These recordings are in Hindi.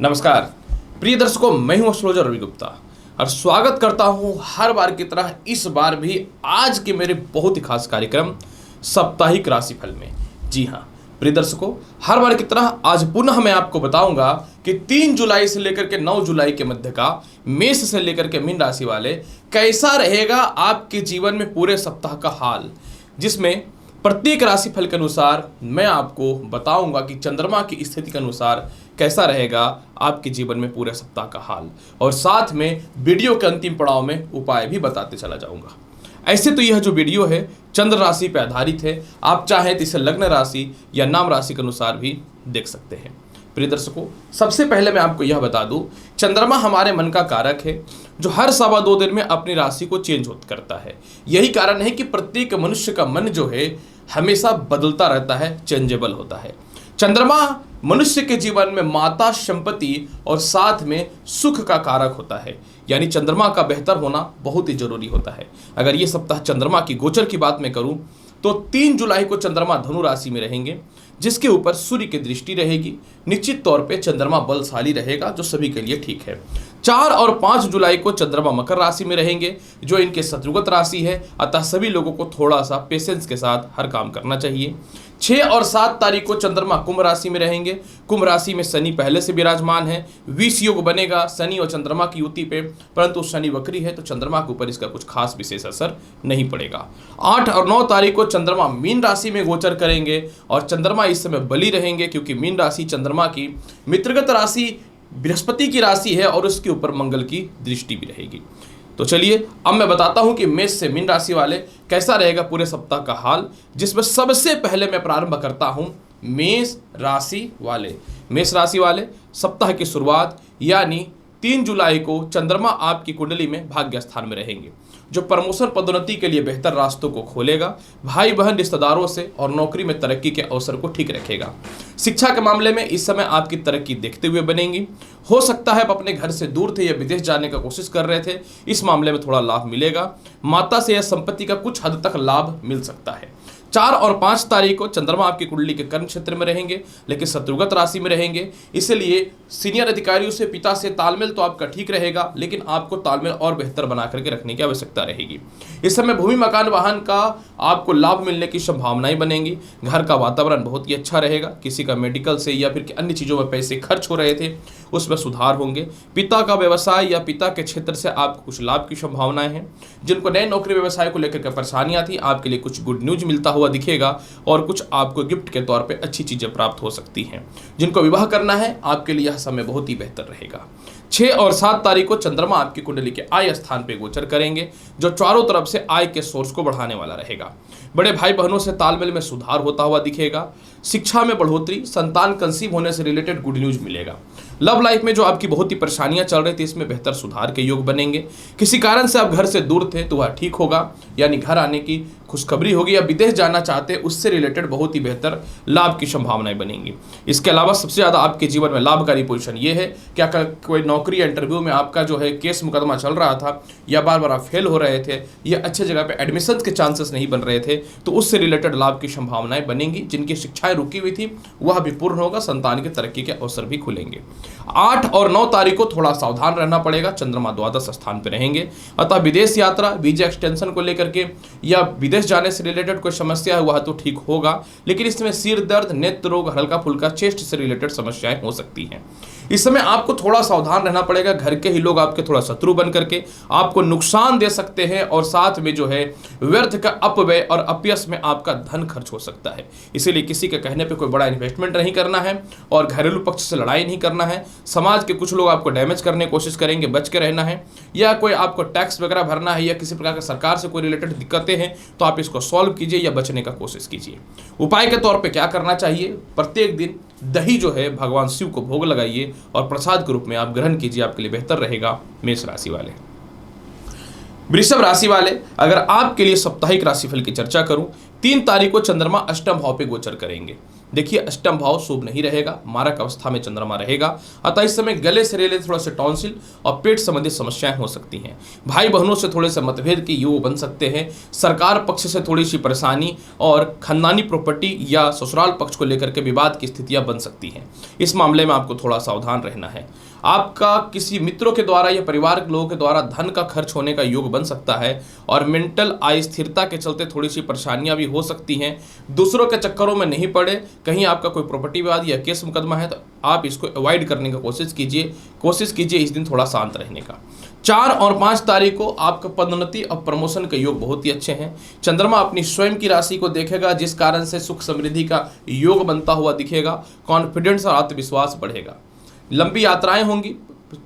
नमस्कार प्रिय दर्शकों, मैं हूं एस्ट्रोलॉजर रवि गुप्ता और स्वागत करता हूं हर बार की तरह इस बार भी आज के मेरे बहुत ही खास कार्यक्रम साप्ताहिक राशिफल में। जी हां प्रिय दर्शकों, हर बार की तरह आज पुनः मैं आपको बताऊंगा कि 3 जुलाई से लेकर के 9 जुलाई के मध्य का मेष से लेकर के मीन राशि वाले कैसा रहेगा आपके जीवन में पूरे सप्ताह का हाल, जिसमें प्रत्येक राशिफल के अनुसार मैं आपको बताऊंगा कि चंद्रमा की स्थिति के अनुसार कैसा रहेगा आपके जीवन में पूरे सप्ताह का हाल, और साथ में वीडियो के अंतिम पड़ाव में उपाय भी बताते चला जाऊंगा। ऐसे तो यह जो वीडियो है चंद्र राशि पर आधारित है, आप चाहें तो इसे लग्न राशि या नाम राशि के अनुसार भी देख सकते हैं। प्रिय दर्शकों, सबसे पहले मैं आपको यह बता दूं, चंद्रमा हमारे मन का कारक है जो हर 2.25 दिन में अपनी राशि को चेंज करता है। यही कारण है कि प्रत्येक मनुष्य का मन जो है हमेशा बदलता रहता है, चेंजेबल होता है। चंद्रमा मनुष्य के जीवन में माता, संपत्ति और साथ में सुख का कारक होता है, यानी चंद्रमा का बेहतर होना बहुत ही जरूरी होता है। अगर ये सप्ताह चंद्रमा की गोचर की बात मैं करूं तो 3 जुलाई को चंद्रमा धनु राशि में रहेंगे, जिसके ऊपर सूर्य की दृष्टि रहेगी। निश्चित तौर पे चंद्रमा बलशाली रहेगा, जो सभी के लिए ठीक है। 4 और 5 जुलाई को चंद्रमा मकर राशि में रहेंगे, जो इनके शत्रुगत राशि है, अतः सभी लोगों को थोड़ा सा पेशेंस के साथ हर काम करना चाहिए। 6 और 7 तारीख को चंद्रमा कुंभ राशि में रहेंगे। कुंभ राशि में शनि पहले से विराजमान है, विष योग बनेगा शनि और चंद्रमा की युति पे, परंतु शनि वक्री है तो चंद्रमा के ऊपर इसका कुछ खास विशेष असर नहीं पड़ेगा। 8 और 9 तारीख को चंद्रमा मीन राशि में गोचर करेंगे और चंद्रमा इस समय बली रहेंगे, क्योंकि मीन राशि चंद्रमा की मित्रगत राशि बृहस्पति की राशि है और उसके ऊपर मंगल की दृष्टि भी रहेगी। तो चलिए अब मैं बताता हूं कि मेष से मीन राशि वाले कैसा रहेगा पूरे सप्ताह का हाल, जिसमें सबसे पहले मैं प्रारंभ करता हूं मेष राशि वाले। मेष राशि वाले सप्ताह की शुरुआत यानी 3 जुलाई को चंद्रमा आपकी कुंडली में भाग्य स्थान में रहेंगे, जो प्रमोशन पदोन्नति के लिए बेहतर रास्तों को खोलेगा, भाई बहन रिश्तेदारों से और नौकरी में तरक्की के अवसर को ठीक रखेगा। शिक्षा के मामले में इस समय आपकी तरक्की देखते हुए बनेगी। हो सकता है आप अपने घर से दूर थे या विदेश जाने का कोशिश कर रहे थे, इस मामले में थोड़ा लाभ मिलेगा। माता से या संपत्ति का कुछ हद तक लाभ मिल सकता है। 4 और 5 तारीख को चंद्रमा आपकी कुंडली के कर्म क्षेत्र में रहेंगे, लेकिन शत्रुगत राशि में रहेंगे, इसलिए सीनियर अधिकारियों से, पिता से तालमेल तो आपका ठीक रहेगा, लेकिन आपको तालमेल और बेहतर बना करके रखने की आवश्यकता रहेगी। इस समय भूमि, मकान, वाहन का आपको लाभ मिलने की संभावनाएं बनेंगी। घर का वातावरण बहुत ही अच्छा रहेगा। किसी का मेडिकल से या फिर अन्य चीज़ों में पैसे खर्च हो रहे थे, उसमें सुधार होंगे। पिता का व्यवसाय या पिता के क्षेत्र से आपको कुछ लाभ की संभावनाएं हैं। जिनको नए नौकरी व्यवसाय को लेकर के परेशानियां थी, आपके लिए कुछ गुड न्यूज मिलता हुआ दिखेगा और कुछ आपको गिफ्ट के तौर पे अच्छी चीजें प्राप्त हो सकती हैं। जिनको विवाह करना है, आपके लिए यह समय बहुत ही बेहतर रहेगा। 6 और 7 तारीख को चंद्रमा आपकी कुंडली के आय स्थान पे गोचर करेंगे, जो चारों तरफ से आय के सोर्स को बढ़ाने वाला रहेगा। बड़े भाई बहनों से तालमेल में सुधार होता हुआ दिखेगा। शिक्षा में बढ़ोतरी, संतान कंसीव होने से रिलेटेड गुड न्यूज मिलेगा। लव लाइफ में जो आपकी बहुत ही परेशानियां चल रही थी, इसमें बेहतर सुधार के योग बनेंगे। किसी कारण से आप घर से दूर थे तो वह ठीक होगा, यानी घर आने की खुशखबरी होगी, या विदेश जाना चाहते उससे रिलेटेड बहुत ही बेहतर लाभ की संभावनाएं बनेंगी। इसके अलावा सबसे ज़्यादा आपके जीवन में लाभकारी पोजीशन ये है कि अगर कोई नौकरी या इंटरव्यू में आपका जो है केस मुकदमा चल रहा था या बार बार आप फेल हो रहे थे या अच्छे जगह पे एडमिशन के चांसेस नहीं बन रहे थे, तो उससे रिलेटेड लाभ की संभावनाएं बनेंगी। जिनकी शिक्षाएं रुकी हुई थी वह भी पूर्ण होगा, संतान की तरक्की के अवसर भी खुलेंगे। 8 और 9 तारीख को थोड़ा सावधान रहना पड़ेगा, चंद्रमा द्वादश स्थान पर रहेंगे, अतः विदेश यात्रा, वीजा एक्सटेंशन को लेकर के या विदेश जाने से रिलेटेड कोई समस्या है वह तो ठीक होगा, लेकिन इसमें सिर दर्द, नेत्र रोग, हल्का फुल्का चेस्ट से रिलेटेड समस्याएं हो सकती हैं। इस समय आपको थोड़ा सावधान रहना पड़ेगा। घर के ही लोग आपके थोड़ा शत्रु बन करके आपको नुकसान दे सकते हैं, और साथ में जो है व्यर्थ का अपव्यय और अपयश में आपका धन खर्च हो सकता है। इसीलिए किसी के कहने पे कोई बड़ा इन्वेस्टमेंट नहीं करना है और घरेलू पक्ष से लड़ाई नहीं करना है। समाज के कुछ लोग आपको डैमेज करने की कोशिश करेंगे, बच के रहना है। या कोई आपको टैक्स वगैरह भरना है या किसी प्रकार की सरकार से कोई रिलेटेड दिक्कतें हैं तो आप इसको सॉल्व कीजिए या बचने का कोशिश कीजिए। उपाय के तौर पे क्या करना चाहिए, प्रत्येक दिन दही जो है भगवान शिव को भोग लगाइए और प्रसाद के रूप में आप ग्रहण कीजिए, आपके लिए बेहतर रहेगा। मेष राशि वाले। वृषभ राशि वाले, अगर आपके लिए साप्ताहिक राशिफल की चर्चा करूं, 3 तारीख को चंद्रमा अष्टम भाव पे गोचर करेंगे। देखिए अष्टम भाव शुभ नहीं रहेगा, मारक अवस्था में चंद्रमा रहेगा, अतः इस समय गले से रिलेटेड थोड़ा सा टॉन्सिल और पेट संबंधित समस्याएं हो सकती हैं। भाई बहनों से थोड़े से मतभेद के योग बन सकते हैं। सरकार पक्ष से थोड़ी सी परेशानी और खानदानी प्रॉपर्टी या ससुराल पक्ष को लेकर के विवाद की स्थितियां बन सकती हैं। इस मामले में आपको थोड़ा सावधान रहना है। आपका किसी मित्रों के द्वारा या परिवार के लोगों के द्वारा धन का खर्च होने का योग बन सकता है और मेंटल अस्थिरता के चलते थोड़ी सी परेशानियां भी हो सकती हैं। दूसरों के चक्करों में नहीं पड़े, कहीं आपका कोई प्रॉपर्टी विवाद या केस मुकदमा है तो आप इसको अवॉइड करने की कोशिश कीजिए इस दिन थोड़ा शांत रहने का। 4 और 5 तारीख को आपका पदोन्नति और प्रमोशन के योग बहुत ही अच्छे हैं। चंद्रमा अपनी स्वयं की राशि को देखेगा, जिस कारण से सुख समृद्धि का योग बनता हुआ दिखेगा। कॉन्फिडेंस और आत्मविश्वास बढ़ेगा। लंबी यात्राएं होंगी,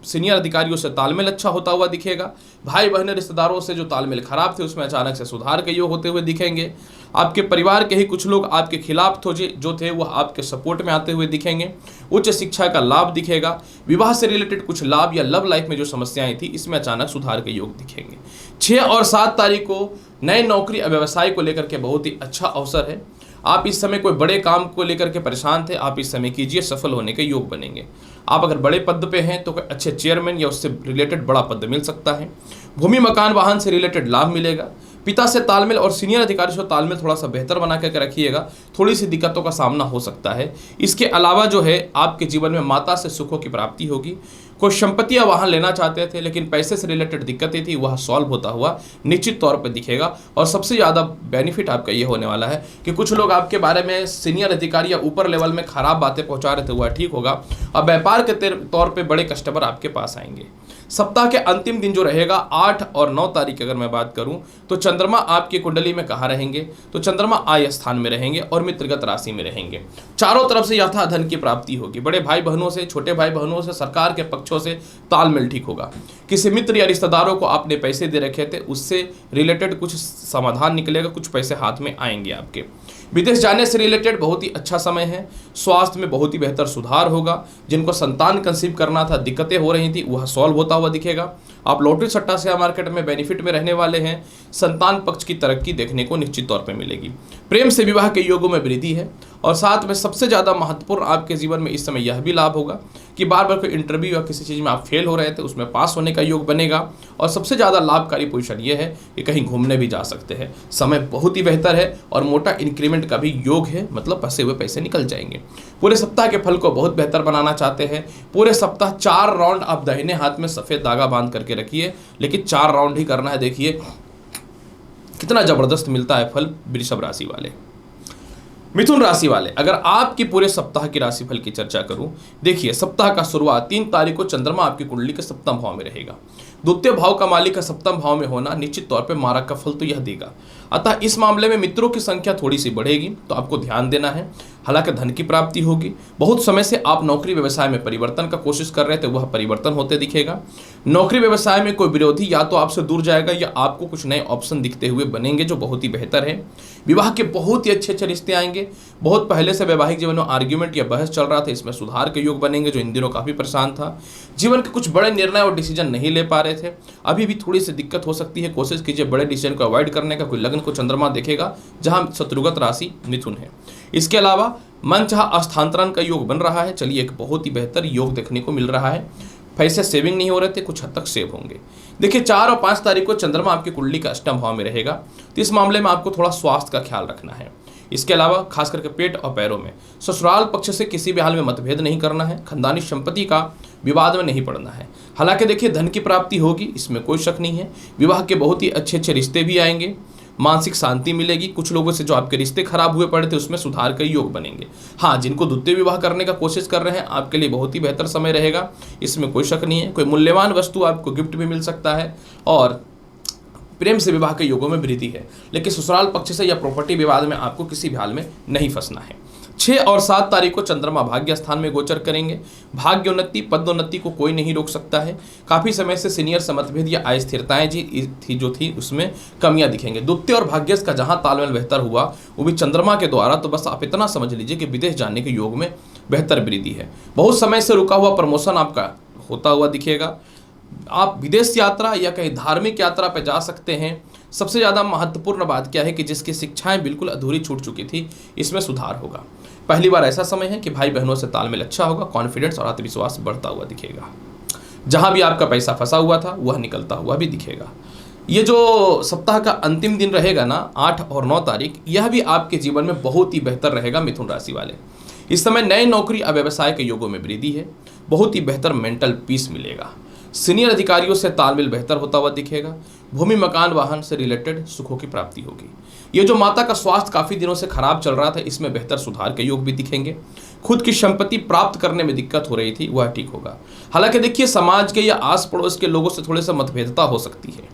सीनियर अधिकारियों से तालमेल अच्छा होता हुआ दिखेगा। भाई बहन रिश्तेदारों से जो तालमेल खराब थे उसमें अचानक से सुधार के योग होते हुए दिखेंगे। आपके परिवार के ही कुछ लोग आपके खिलाफ जो थे वह आपके सपोर्ट में आते हुए दिखेंगे। उच्च शिक्षा का लाभ दिखेगा। विवाह से रिलेटेड कुछ लाभ या लव लाइफ में जो समस्याएं थी इसमें अचानक सुधार के योग दिखेंगे। 6 और 7 तारीख को नए नौकरी और व्यवसाय को लेकर के बहुत ही अच्छा अवसर है। आप इस समय कोई बड़े काम को लेकर के परेशान थे, आप इस समय कीजिए, सफल होने के योग बनेंगे। आप अगर बड़े पद पे हैं तो कोई अच्छे चेयरमैन या उससे रिलेटेड बड़ा पद मिल सकता है। भूमि मकान वाहन से रिलेटेड लाभ मिलेगा। पिता से तालमेल और सीनियर अधिकारी से तालमेल थोड़ा सा बेहतर बना करके रखिएगा, थोड़ी सी दिक्कतों का सामना हो सकता है। इसके अलावा जो है आपके जीवन में माता से सुखों की प्राप्ति होगी। कोई संपत्ति या वाहन लेना चाहते थे लेकिन पैसे से रिलेटेड दिक्कतें थी, वह सॉल्व होता हुआ निश्चित तौर पर दिखेगा। और सबसे ज़्यादा बेनिफिट आपका ये होने वाला है कि कुछ लोग आपके बारे में सीनियर अधिकारी या ऊपर लेवल में खराब बातें पहुंचा रहे थे, वह ठीक होगा और व्यापार के तौर पे बड़े कस्टमर आपके पास आएंगे। सप्ताह के अंतिम दिन जो रहेगा 8 और 9 तारीख अगर मैं बात करूं तो चंद्रमा आपकी कुंडली में कहाँ रहेंगे, तो चंद्रमा आय स्थान में रहेंगे और मित्रगत राशि में रहेंगे। चारों तरफ से यथा धन की प्राप्ति होगी। बड़े भाई बहनों से, छोटे भाई बहनों से, सरकार के पक्षों से तालमेल ठीक होगा। किसी मित्र या रिश्तेदारों को आपने पैसे दे रखे थे उससे रिलेटेड कुछ समाधान निकलेगा, कुछ पैसे हाथ में आएंगे आपके। विदेश जाने से रिलेटेड बहुत ही अच्छा समय है। स्वास्थ्य में बहुत ही बेहतर सुधार होगा। जिनको संतान कंसीव करना था, दिक्कतें हो रही थी, वह सॉल्व होता हुआ दिखेगा। आप लॉटरी सट्टा शेयर मार्केट में बेनिफिट में रहने वाले हैं। संतान पक्ष की तरक्की देखने को निश्चित तौर पर मिलेगी। प्रेम से विवाह के योगों में वृद्धि है और साथ में सबसे ज़्यादा महत्वपूर्ण आपके जीवन में इस समय यह भी लाभ होगा कि बार बार कोई इंटरव्यू या किसी चीज़ में आप फेल हो रहे थे उसमें पास होने का योग बनेगा। और सबसे ज़्यादा लाभकारी पोजीशन ये है कि कहीं घूमने भी जा सकते हैं। समय बहुत ही बेहतर है और मोटा इंक्रीमेंट का भी योग है, मतलब फंसे हुए पैसे निकल जाएंगे। पूरे सप्ताह के फल को बहुत बेहतर बनाना चाहते हैं, पूरे सप्ताह 4 राउंड आप दाहिने हाथ में सफ़ेद धागा बांध करके रखिए, लेकिन 4 राउंड ही करना है। देखिए कितना जबरदस्त मिलता है फल वृषभ राशि वाले। मिथुन राशि वाले, अगर आपकी पूरे सप्ताह की राशिफल की चर्चा करूं, देखिए सप्ताह का शुरुआत 3 तारीख को चंद्रमा आपकी कुंडली के सप्तम भाव में रहेगा। द्वितीय भाव का मालिक का सप्तम भाव में होना निश्चित तौर पे मारक का फल तो यह देगा। अतः इस मामले में मित्रों की संख्या थोड़ी सी बढ़ेगी तो आपको ध्यान देना है। हालांकि धन की प्राप्ति होगी। बहुत समय से आप नौकरी व्यवसाय में परिवर्तन का कोशिश कर रहे थे, वह परिवर्तन होते दिखेगा। नौकरी व्यवसाय में कोई विरोधी या तो आपसे दूर जाएगा या आपको कुछ नए ऑप्शन दिखते हुए बनेंगे जो बहुत ही बेहतर है। विवाह के बहुत ही अच्छे रिश्ते आएंगे। बहुत पहले से वैवाहिक जीवन में आर्ग्यूमेंट या बहस चल रहा था, इसमें सुधार के योग बनेंगे जो इन दिनों काफी परेशान था। जीवन के कुछ बड़े निर्णय और डिसीजन नहीं ले पा रहे थे, अभी भी थोड़ी सी दिक्कत हो सकती है। कोशिश कीजिए बड़े डिसीजन को अवॉइड करने का। कोई लग्न को चंद्रमा देखेगा जहां शत्रुगत राशि मिथुन है। इसके अलावा मनचाहा स्थानांतरण का योग बन रहा है। चलिए एक बहुत ही बेहतर योग देखने को मिल रहा है। पैसे सेविंग नहीं हो रहे थे, कुछ हद तक सेव होंगे। देखिए 4 और 5 तारीख को चंद्रमा आपकी कुंडली का अष्टम भाव में रहेगा, तो इस मामले में आपको थोड़ा स्वास्थ्य का ख्याल रखना है। इसके अलावा खास करके पेट और पैरों में ससुराल पक्ष से किसी भी हाल में मतभेद नहीं करना है। खानदानी संपत्ति का विवाद में नहीं पड़ना है। हालांकि देखिए धन की प्राप्ति होगी, इसमें कोई शक नहीं है। विवाह के बहुत ही अच्छे रिश्ते भी आएंगे। मानसिक शांति मिलेगी। कुछ लोगों से जो आपके रिश्ते खराब हुए पड़े थे उसमें सुधार के योग बनेंगे। हाँ, जिनको द्वितीय विवाह करने का कोशिश कर रहे हैं आपके लिए बहुत ही बेहतर समय रहेगा, इसमें कोई शक नहीं है। कोई मूल्यवान वस्तु आपको गिफ्ट भी मिल सकता है और प्रेम से विवाह के योगों में वृद्धि है। लेकिन ससुराल पक्ष से या प्रॉपर्टी विवाद में आपको किसी भी हाल में नहीं फंसना है। 6 और 7 तारीख को चंद्रमा भाग्य स्थान में गोचर करेंगे। भाग्य उन्नति, पदोन्नति को कोई नहीं रोक सकता है। काफी समय से सीनियर से मतभेद या अस्थिरताएं जो थी उसमें कमियां दिखेंगे। द्वितीय और भाग्यस्थ का जहां तालमेल बेहतर हुआ वो भी चंद्रमा के द्वारा, तो बस आप इतना समझ लीजिए कि विदेश जाने के योग में बेहतर वृद्धि है। बहुत समय से रुका हुआ प्रमोशन आपका होता हुआ दिखेगा। आप विदेश यात्रा या कहीं धार्मिक यात्रा पर जा सकते हैं। सबसे ज़्यादा महत्वपूर्ण बात क्या है कि जिसकी शिक्षाएं बिल्कुल अधूरी छूट चुकी थी, इसमें सुधार होगा। पहली बार ऐसा समय है कि भाई बहनों से तालमेल अच्छा होगा, कॉन्फिडेंस और आत्मविश्वास बढ़ता हुआ दिखेगा। जहां भी आपका पैसा फंसा हुआ था वह निकलता हुआ भी दिखेगा। ये जो सप्ताह का अंतिम दिन रहेगा ना, 8 और 9 तारीख, यह भी आपके जीवन में बहुत ही बेहतर रहेगा मिथुन राशि वाले। इस समय नए नौकरी और व्यवसाय के योगों में वृद्धि है, बहुत ही बेहतर मेंटल पीस मिलेगा। सीनियर अधिकारियों से तालमेल बेहतर होता हुआ दिखेगा। भूमि मकान वाहन से रिलेटेड सुखों की प्राप्ति होगी। ये जो माता का स्वास्थ्य काफी दिनों से खराब चल रहा था, इसमें बेहतर सुधार के योग भी दिखेंगे। खुद की संपत्ति प्राप्त करने में दिक्कत हो रही थी, वह ठीक होगा। हालांकि देखिए, समाज के या आस पड़ोस के लोगों से थोड़े सा मतभेदता हो सकती है,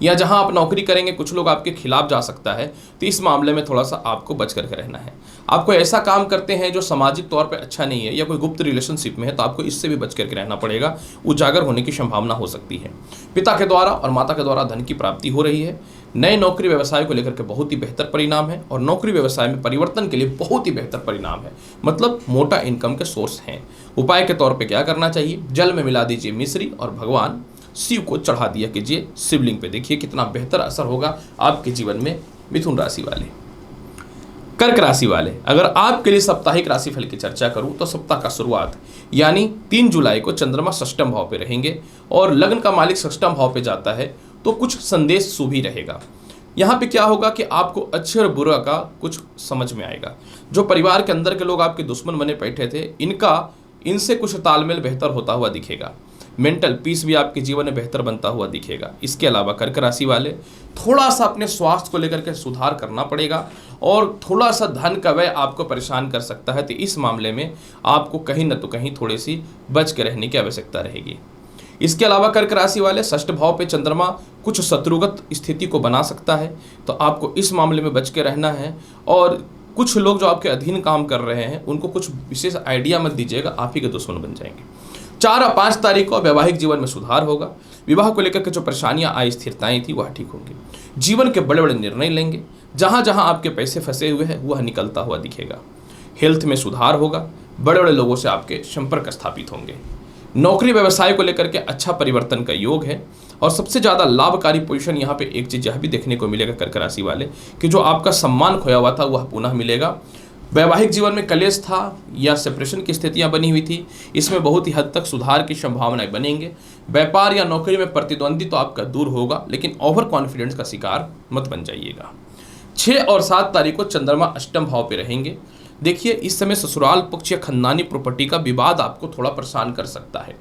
या जहां आप नौकरी करेंगे कुछ लोग आपके खिलाफ जा सकता है, तो इस मामले में थोड़ा सा आपको बच करके रहना है। आप कोई ऐसा काम करते हैं जो सामाजिक तौर पे अच्छा नहीं है, या कोई गुप्त रिलेशनशिप में है, तो आपको इससे भी बच करके रहना पड़ेगा। उजागर होने की संभावना हो सकती है। पिता के द्वारा और माता के द्वारा धन की प्राप्ति हो रही है। नए नौकरी व्यवसाय को लेकर के बहुत ही बेहतर परिणाम है, और नौकरी व्यवसाय में परिवर्तन के लिए बहुत ही बेहतर परिणाम है, मतलब मोटा इनकम के सोर्स हैं। उपाय के तौर पे क्या करना चाहिए? जल में मिला दीजिए मिश्री और भगवान शिव को चढ़ा दिया कीजिए शिवलिंग पे। देखिए कितना बेहतर असर होगा आपके जीवन में। मिथुन राशि वाले, कर्क राशि वाले, अगर आपके लिए साप्ताहिक राशिफल की चर्चा करूं तो सप्ताह का शुरुआत यानी 3 जुलाई को चंद्रमा षष्ठम भाव पे रहेंगे, और लग्न का मालिक षष्ठम भाव पे जाता है, तो कुछ संदेश शुभ ही रहेगा। यहाँ पे क्या होगा कि आपको अच्छे और बुरा का कुछ समझ में आएगा। जो परिवार के अंदर के लोग आपके दुश्मन बने बैठे थे, इनसे कुछ तालमेल बेहतर होता हुआ दिखेगा। मेंटल पीस भी आपके जीवन में बेहतर बनता हुआ दिखेगा। इसके अलावा कर्क राशि वाले, थोड़ा सा अपने स्वास्थ्य को लेकर के सुधार करना पड़ेगा, और थोड़ा सा धन का व्यय आपको परेशान कर सकता है, तो इस मामले में आपको कहीं न तो कहीं थोड़ी सी बच के रहने की आवश्यकता रहेगी। इसके अलावा कर्क राशि वाले, षष्ठ भाव पे चंद्रमा कुछ शत्रुगत स्थिति को बना सकता है, तो आपको इस मामले में बच के रहना है। और कुछ लोग जो आपके अधीन काम कर रहे हैं उनको कुछ विशेष आइडिया मत दीजिएगा, आप ही के दुश्मन बन जाएंगे। 4 और 5 तारीख को वैवाहिक जीवन में सुधार होगा। विवाह को लेकर के जो परेशानियां अस्थिरताएं थी वह ठीक होंगी। जीवन के बड़े बड़े निर्णय लेंगे। जहां जहां आपके पैसे फंसे हुए हैं वह निकलता हुआ दिखेगा। हेल्थ में सुधार होगा। बड़े बड़े लोगों से आपके संपर्क स्थापित होंगे। नौकरी व्यवसाय को लेकर के अच्छा परिवर्तन का योग है, और सबसे ज़्यादा लाभकारी पोजीशन यहाँ पे एक चीज़ यह भी देखने को मिलेगा कर्क राशि वाले, कि जो आपका सम्मान खोया हुआ था वह पुनः मिलेगा। वैवाहिक जीवन में कलेश था या सेपरेशन की स्थितियां बनी हुई थी, इसमें बहुत ही हद तक सुधार की संभावनाएं बनेंगे। व्यापार या नौकरी में प्रतिद्वंदी तो आपका दूर होगा, लेकिन ओवर कॉन्फिडेंस का शिकार मत बन जाइएगा। 6 और 7 तारीख को चंद्रमा अष्टम भाव पे रहेंगे। देखिए, इस समय ससुराल पक्ष या खानदानी प्रॉपर्टी का विवाद आपको थोड़ा परेशान कर सकता है।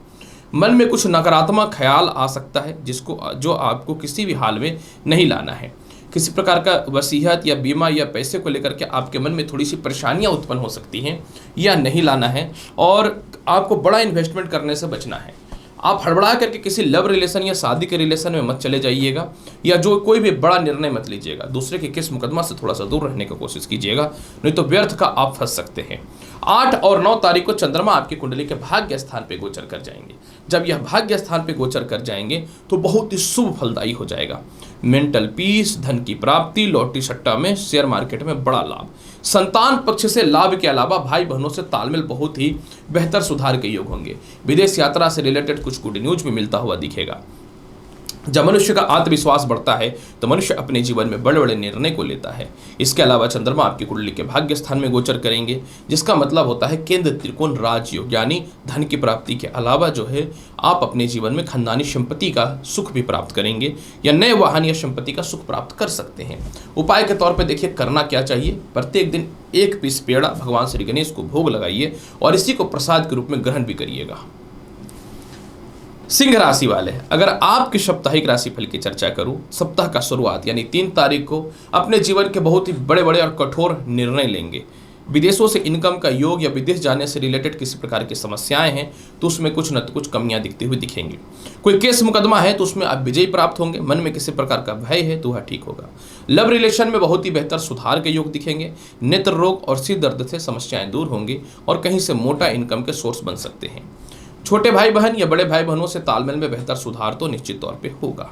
मन में कुछ नकारात्मक ख्याल आ सकता है, जो आपको किसी भी हाल में नहीं लाना है। किसी प्रकार का वसीयत या बीमा या पैसे को लेकर के आपके मन में थोड़ी सी परेशानियां उत्पन्न हो सकती हैं, या नहीं लाना है। और आपको बड़ा इन्वेस्टमेंट करने से बचना है। आप हड़बड़ा करके किसी लव रिलेशन या शादी के रिलेशन में मत चले जाइएगा, या जो कोई भी बड़ा निर्णय मत लीजिएगा। दूसरे के केस मुकदमा से थोड़ा सा दूर रहने की कोशिश कीजिएगा, नहीं तो व्यर्थ का आप फंस सकते हैं। 8 और 9 तारीख को चंद्रमा आपकी कुंडली के भाग्य स्थान पे गोचर कर जाएंगे। जब यह भाग्य स्थान पे गोचर कर जाएंगे तो बहुत ही शुभ फलदायी हो जाएगा। मेंटल पीस, धन की प्राप्ति, लॉटरी सट्टा में, शेयर मार्केट में बड़ा लाभ। संतान पक्ष से लाभ के अलावा भाई बहनों से तालमेल बहुत ही बेहतर सुधार के योग होंगे। विदेश यात्रा से रिलेटेड कुछ गुड न्यूज भी मिलता हुआ दिखेगा। जब मनुष्य का आत्मविश्वास बढ़ता है तो मनुष्य अपने जीवन में बड़े बड़े निर्णय को लेता है। इसके अलावा चंद्रमा आपकी कुंडली के भाग्य स्थान में गोचर करेंगे, जिसका मतलब होता है केंद्र त्रिकोण राजयोग, यानी धन की प्राप्ति के अलावा जो है आप अपने जीवन में खानदानी संपत्ति का सुख भी प्राप्त करेंगे, या नए वाहन या संपत्ति का सुख प्राप्त कर सकते हैं। उपाय के तौर पर देखिए करना क्या चाहिए, प्रत्येक दिन 1 पीस पेड़ा भगवान श्री गणेश को भोग लगाइए, और इसी को प्रसाद के रूप में ग्रहण भी करिएगा। सिंह राशि वाले, अगर आपकी साप्ताहिक राशिफल की चर्चा करूं, सप्ताह का शुरुआत यानी 3 तारीख को अपने जीवन के बहुत ही बड़े बड़े और कठोर निर्णय लेंगे। विदेशों से इनकम का योग या विदेश जाने से रिलेटेड किसी प्रकार की समस्याएं हैं तो उसमें कुछ न कुछ कमियां दिखती हुई दिखेंगी। कोई केस मुकदमा है तो उसमें आप विजयी प्राप्त होंगे। मन में किसी प्रकार का भय है तो वह ठीक होगा। लव रिलेशन में बहुत ही बेहतर सुधार के योग दिखेंगे। नेत्र रोग और सिर दर्द से समस्याएं दूर होंगी, और कहीं से मोटा इनकम के सोर्स बन सकते हैं। छोटे भाई बहन या बड़े भाई बहनों से तालमेल में बेहतर सुधार तो निश्चित तौर पे होगा।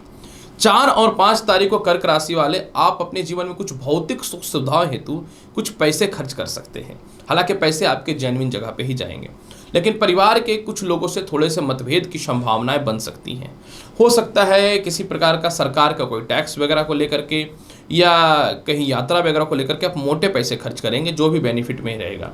4 और 5 तारीख को कर्क राशि वाले, आप अपने जीवन में कुछ भौतिक सुख सुविधाओं हेतु कुछ पैसे खर्च कर सकते हैं। हालांकि पैसे आपके जेन्युइन जगह पे ही जाएंगे, लेकिन परिवार के कुछ लोगों से थोड़े से मतभेद की संभावनाएं बन सकती हैं। हो सकता है किसी प्रकार का सरकार का कोई टैक्स वगैरह को लेकर के या कहीं यात्रा वगैरह को लेकर के आप मोटे पैसे खर्च करेंगे, जो भी बेनिफिट में रहेगा।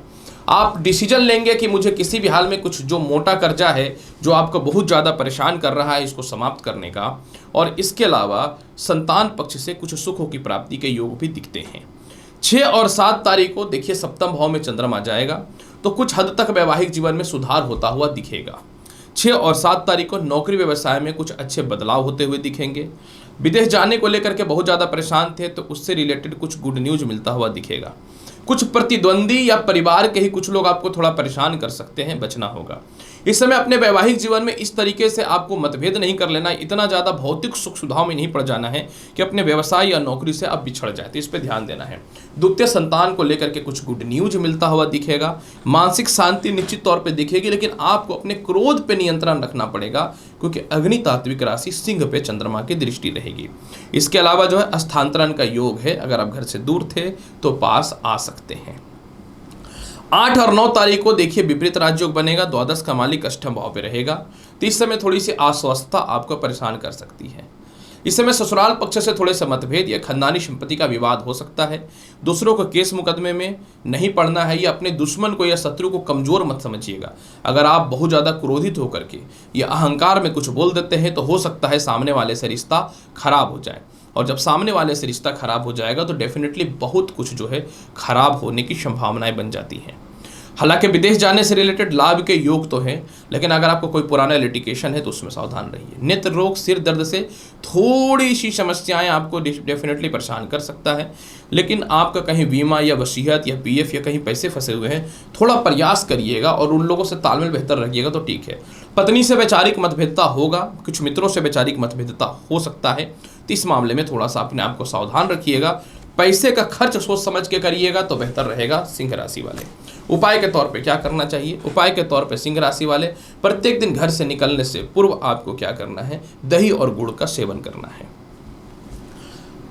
आप डिसीजन लेंगे कि मुझे किसी भी हाल में कुछ जो मोटा कर्जा है जो आपको बहुत ज़्यादा परेशान कर रहा है इसको समाप्त करने का। और इसके अलावा संतान पक्ष से कुछ सुखों की प्राप्ति के योग भी दिखते हैं। 6 और 7 तारीख को देखिए सप्तम भाव में चंद्रमा जाएगा तो कुछ हद तक वैवाहिक जीवन में सुधार होता हुआ दिखेगा। 6 और 7 तारीख को नौकरी व्यवसाय में कुछ अच्छे बदलाव होते हुए दिखेंगे। विदेश जाने को लेकर के बहुत ज़्यादा परेशान थे तो उससे रिलेटेड कुछ गुड न्यूज मिलता हुआ दिखेगा। कुछ प्रतिद्वंदी या परिवार के ही कुछ लोग आपको थोड़ा परेशान कर सकते हैं, बचना होगा। इस समय अपने वैवाहिक जीवन में इस तरीके से आपको मतभेद नहीं कर लेना, इतना ज़्यादा भौतिक सुख सुविधाओं में नहीं पड़ जाना है कि अपने व्यवसाय या नौकरी से आप बिछड़ जाए, तो इस पर ध्यान देना है। द्वितीय संतान को लेकर के कुछ गुड न्यूज मिलता हुआ दिखेगा। मानसिक शांति निश्चित तौर पर दिखेगी, लेकिन आपको अपने क्रोध पर नियंत्रण रखना पड़ेगा क्योंकि अग्नि तात्विक राशि सिंह पे चंद्रमा की दृष्टि रहेगी। इसके अलावा जो है स्थानांतरण का योग है, अगर आप घर से दूर थे तो पास आ सकते हैं। 8 और 9 तारीख को देखिए विपरीत राजयोग बनेगा। द्वादश का मालिक अष्टम भाव पे रहेगा तो इस समय थोड़ी सी अस्वस्थता आपको परेशान कर सकती है। इस समय ससुराल पक्ष से थोड़े से मतभेद या खानदानी संपत्ति का विवाद हो सकता है। दूसरों को केस मुकदमे में नहीं पड़ना है या अपने दुश्मन को या शत्रु को कमजोर मत समझिएगा। अगर आप बहुत ज़्यादा क्रोधित होकर के या अहंकार में कुछ बोल देते हैं तो हो सकता है सामने वाले से रिश्ता खराब हो जाए, और जब सामने वाले से रिश्ता खराब हो जाएगा तो डेफिनेटली बहुत कुछ जो है खराब होने की संभावनाएं बन जाती हैं। हालांकि विदेश जाने से रिलेटेड लाभ के योग तो हैं, लेकिन अगर आपको कोई पुराना लिटिगेशन है तो उसमें सावधान रहिए। नेत्र रोग, सिर दर्द से थोड़ी सी समस्याएं आपको डेफिनेटली परेशान कर सकता है, लेकिन आपका कहीं बीमा या वसीयत या पीएफ या कहीं पैसे फंसे हुए हैं, थोड़ा प्रयास करिएगा और उन लोगों से तालमेल बेहतर रखिएगा तो ठीक है। पत्नी से वैचारिक मतभेदता होगा, कुछ मित्रों से वैचारिक मतभेदता हो सकता है, तो इस मामले में थोड़ा सा अपने आप को सावधान रखिएगा। पैसे का खर्च सोच समझ के करिएगा तो बेहतर रहेगा। सिंह राशि वाले उपाय के तौर पे क्या करना चाहिए? उपाय के तौर पे सिंह राशि वाले प्रत्येक दिन घर से निकलने से पूर्व आपको क्या करना है? दही और गुड़ का सेवन करना है।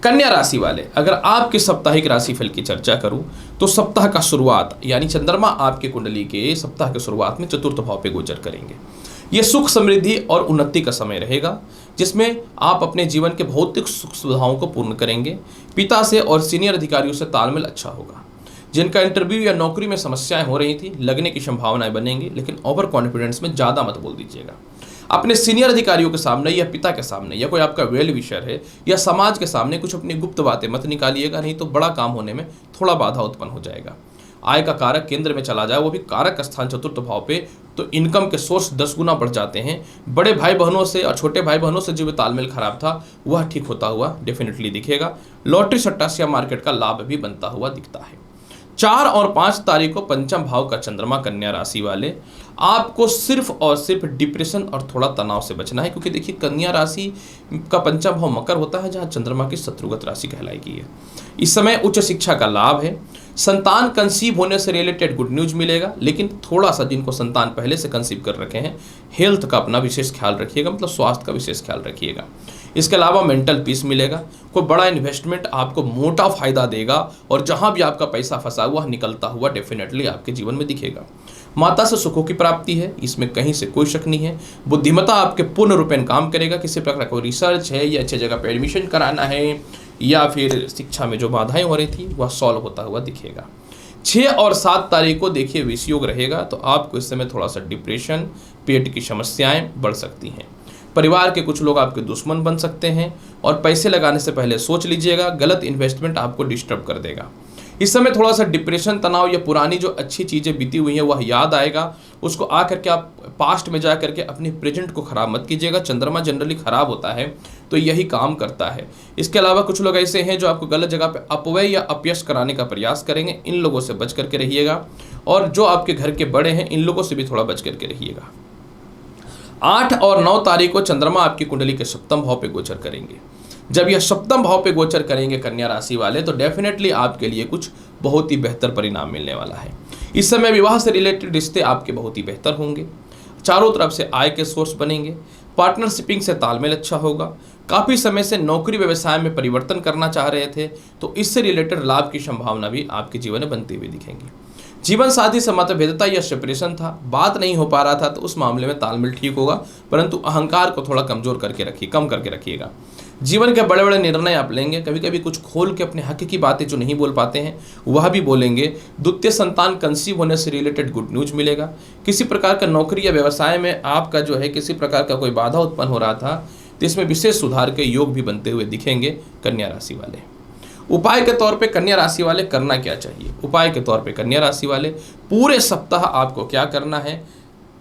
कन्या राशि वाले, अगर आपके साप्ताहिक राशिफल की चर्चा करूं तो सप्ताह का शुरुआत यानी चंद्रमा आपके कुंडली के सप्ताह के शुरुआत में चतुर्थ भाव पे गोचर करेंगे। ये सुख, समृद्धि और उन्नति का समय रहेगा जिसमें आप अपने जीवन के भौतिक सुख सुविधाओं को पूर्ण करेंगे। पिता से और सीनियर अधिकारियों से तालमेल अच्छा होगा। जिनका इंटरव्यू या नौकरी में समस्याएं हो रही थी, लगने की संभावनाएं बनेंगी, लेकिन ओवर कॉन्फिडेंस में ज़्यादा मत बोल दीजिएगा। अपने सीनियर अधिकारियों के सामने या पिता के सामने या कोई आपका वेल विशर है या समाज के सामने कुछ अपनी गुप्त बातें मत निकालिएगा, नहीं तो बड़ा काम होने में थोड़ा बाधा उत्पन्न हो जाएगा। आय का कारक केंद्र में चला जाए, वो भी कारक स्थान चतुर्थ भाव पे, तो इनकम के सोर्स 10 गुना बढ़ जाते हैं। बड़े भाई बहनों से और छोटे भाई बहनों से जो भी तालमेल खराब था वह ठीक होता हुआ डेफिनेटली दिखेगा। लॉटरी, सट्टा, शेयर मार्केट का लाभ भी बनता हुआ दिखता है। 4 और 5 तारीख को पंचम भाव का चंद्रमा कन्या राशि वाले, आपको सिर्फ और सिर्फ डिप्रेशन और थोड़ा तनाव से बचना है, क्योंकि देखिए कन्या राशि का पंचम भाव मकर होता है जहां चंद्रमा की शत्रुगत राशि कहलाएगी है। इस समय उच्च शिक्षा का लाभ है। संतान कंसीव होने से रिलेटेड गुड न्यूज मिलेगा, लेकिन थोड़ा सा जिनको संतान पहले से कंसीव कर रखे हैं हेल्थ का अपना विशेष ख्याल रखिएगा, मतलब स्वास्थ्य का विशेष ख्याल रखिएगा। इसके अलावा मेंटल पीस मिलेगा। कोई बड़ा इन्वेस्टमेंट आपको मोटा फायदा देगा और जहां भी आपका पैसा फंसा हुआ निकलता हुआ डेफिनेटली आपके जीवन में दिखेगा। माता से सुखों की प्राप्ति है, इसमें कहीं से कोई शक नहीं है। बुद्धिमत्ता आपके पूर्ण रूपेण काम करेगा। किसी प्रकार का रिसर्च है या अच्छी जगह पर एडमिशन कराना है या फिर शिक्षा में जो बाधाएं हो रही थी वह सॉल्व होता हुआ दिखेगा। 6 और 7 तारीख को देखिए विष योग रहेगा, तो आपको इस समय थोड़ा सा डिप्रेशन, पेट की समस्याएं बढ़ सकती हैं। परिवार के कुछ लोग आपके दुश्मन बन सकते हैं और पैसे लगाने से पहले सोच लीजिएगा, गलत इन्वेस्टमेंट आपको डिस्टर्ब कर देगा। इस समय थोड़ा सा डिप्रेशन, तनाव या पुरानी जो अच्छी चीज़ें बीती हुई हैं वह याद आएगा। उसको आकर के आप पास्ट में जा करके अपने प्रेजेंट को खराब मत कीजिएगा। चंद्रमा जनरली खराब होता है तो यही काम करता है। इसके अलावा कुछ लोग ऐसे हैं जो आपको गलत जगह पे अपव्यय या अपयश कराने का प्रयास करेंगे, इन लोगों से बच करके रहिएगा। और जो आपके घर के बड़े हैं इन लोगों से भी थोड़ा बच करके रहिएगा। 8 और 9 तारीख को चंद्रमा आपकी कुंडली के सप्तम भाव पे गोचर करेंगे। जब यह सप्तम भाव पे गोचर करेंगे कन्या राशि वाले, तो डेफिनेटली आपके लिए कुछ बहुत ही बेहतर परिणाम मिलने वाला है। इस समय विवाह से रिलेटेड रिश्ते आपके बहुत ही बेहतर होंगे। चारों तरफ से आय के सोर्स बनेंगे। पार्टनरशिपिंग से तालमेल अच्छा होगा। काफ़ी समय से नौकरी व्यवसाय में परिवर्तन करना चाह रहे थे तो इससे रिलेटेड लाभ की संभावना भी आपके जीवन में बनती हुई दिखेंगी। जीवन साथी से मतभेदता या सेपरेशन था, बात नहीं हो पा रहा था, तो उस मामले में तालमेल ठीक होगा, परंतु अहंकार को थोड़ा कमजोर करके रखिए, कम करके रखिएगा। जीवन के बड़े बड़े निर्णय आप लेंगे, कभी कभी कुछ खोल के अपने हक की बातें जो नहीं बोल पाते हैं वह भी बोलेंगे। द्वितीय संतान कंसीव होने से रिलेटेड गुड न्यूज मिलेगा। किसी प्रकार का नौकरी या व्यवसाय में आपका जो है किसी प्रकार का कोई बाधा उत्पन्न हो रहा था तो इसमें विशेष सुधार के योग भी बनते हुए दिखेंगे कन्या राशि वाले। उपाय के तौर पे कन्या राशि वाले करना क्या चाहिए? उपाय के तौर पे कन्या राशि वाले पूरे सप्ताह आपको क्या करना है?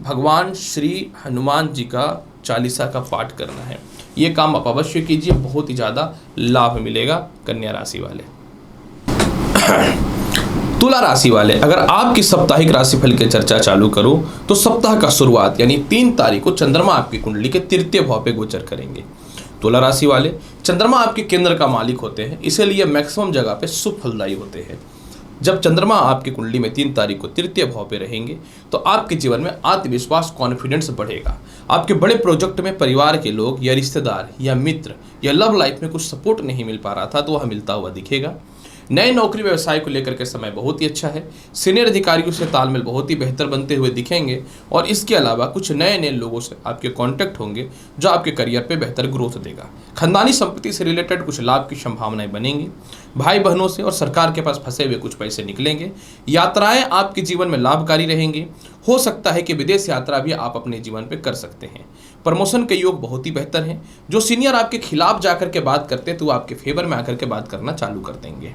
भगवान श्री हनुमान जी का चालीसा का पाठ करना है। ये काम आप अवश्य कीजिए, बहुत ही ज़्यादा लाभ मिलेगा कन्या राशि वाले। तुला राशि वाले, अगर आपकी साप्ताहिक राशिफल की चर्चा चालू करूं तो सप्ताह का शुरुआत यानी 3 तारीख को चंद्रमा आपकी कुंडली के तृतीय भाव पे गोचर करेंगे। तुला राशि वाले, चंद्रमा आपके केंद्र का मालिक होते हैं, इसीलिए मैक्सिमम जगह पे शुभ फलदायी होते हैं। जब चंद्रमा आपकी कुंडली में 3 तारीख को तृतीय भाव पे रहेंगे तो आपके जीवन में आत्मविश्वास, कॉन्फिडेंस बढ़ेगा। आपके बड़े प्रोजेक्ट में परिवार के लोग या रिश्तेदार या मित्र या लव लाइफ में कुछ सपोर्ट नहीं मिल पा रहा था तो वह मिलता हुआ दिखेगा। नए नौकरी व्यवसाय को लेकर के समय बहुत ही अच्छा है। सीनियर अधिकारियों से तालमेल बहुत ही बेहतर बनते हुए दिखेंगे और इसके अलावा कुछ नए नए लोगों से आपके कांटेक्ट होंगे जो आपके करियर पे बेहतर ग्रोथ देगा। खानदानी संपत्ति से रिलेटेड कुछ लाभ की संभावनाएं बनेंगी। भाई बहनों से और सरकार के पास फंसे हुए कुछ पैसे निकलेंगे। यात्राएं आपके जीवन में लाभकारी रहेंगी। हो सकता है कि विदेश यात्रा भी आप अपने जीवन पे कर सकते हैं। प्रमोशन के योग बहुत ही बेहतर हैं। जो सीनियर आपके खिलाफ जाकर के बात करते हैं तो वो आपके फेवर में आकर के बात करना चालू कर देंगे।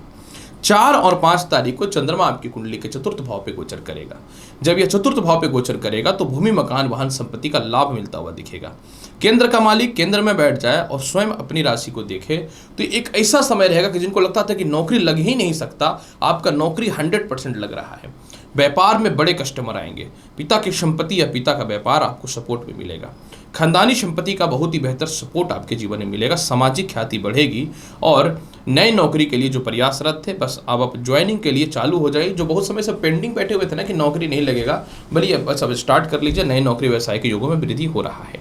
4 और 5 तारीख को चंद्रमा आपकी कुंडली के चतुर्थ भाव पे गोचर करेगा। जब यह चतुर्थ भाव पे गोचर करेगा तो भूमि, मकान, वाहन संपत्ति का लाभ मिलता हुआ दिखेगा। केंद्र का मालिक केंद्र में बैठ जाए और स्वयं अपनी राशि को देखे तो एक ऐसा समय रहेगा कि जिनको लगता था कि नौकरी लग ही नहीं सकता, आपका नौकरी 100% लग रहा है। व्यापार में बड़े कस्टमर आएंगे। पिता की संपत्ति या पिता का व्यापार आपको सपोर्ट में मिलेगा। खानदानी संपत्ति का बहुत ही बेहतर सपोर्ट आपके जीवन में मिलेगा। सामाजिक ख्याति बढ़ेगी और नई नौकरी के लिए जो प्रयासरत थे बस अब आप ज्वाइनिंग के लिए चालू हो जाए। जो बहुत समय से पेंडिंग बैठे हुए थे ना कि नौकरी नहीं लगेगा, बल्कि बस अब स्टार्ट कर लीजिए। नई नौकरी व्यवसाय के योगों में वृद्धि हो रहा है।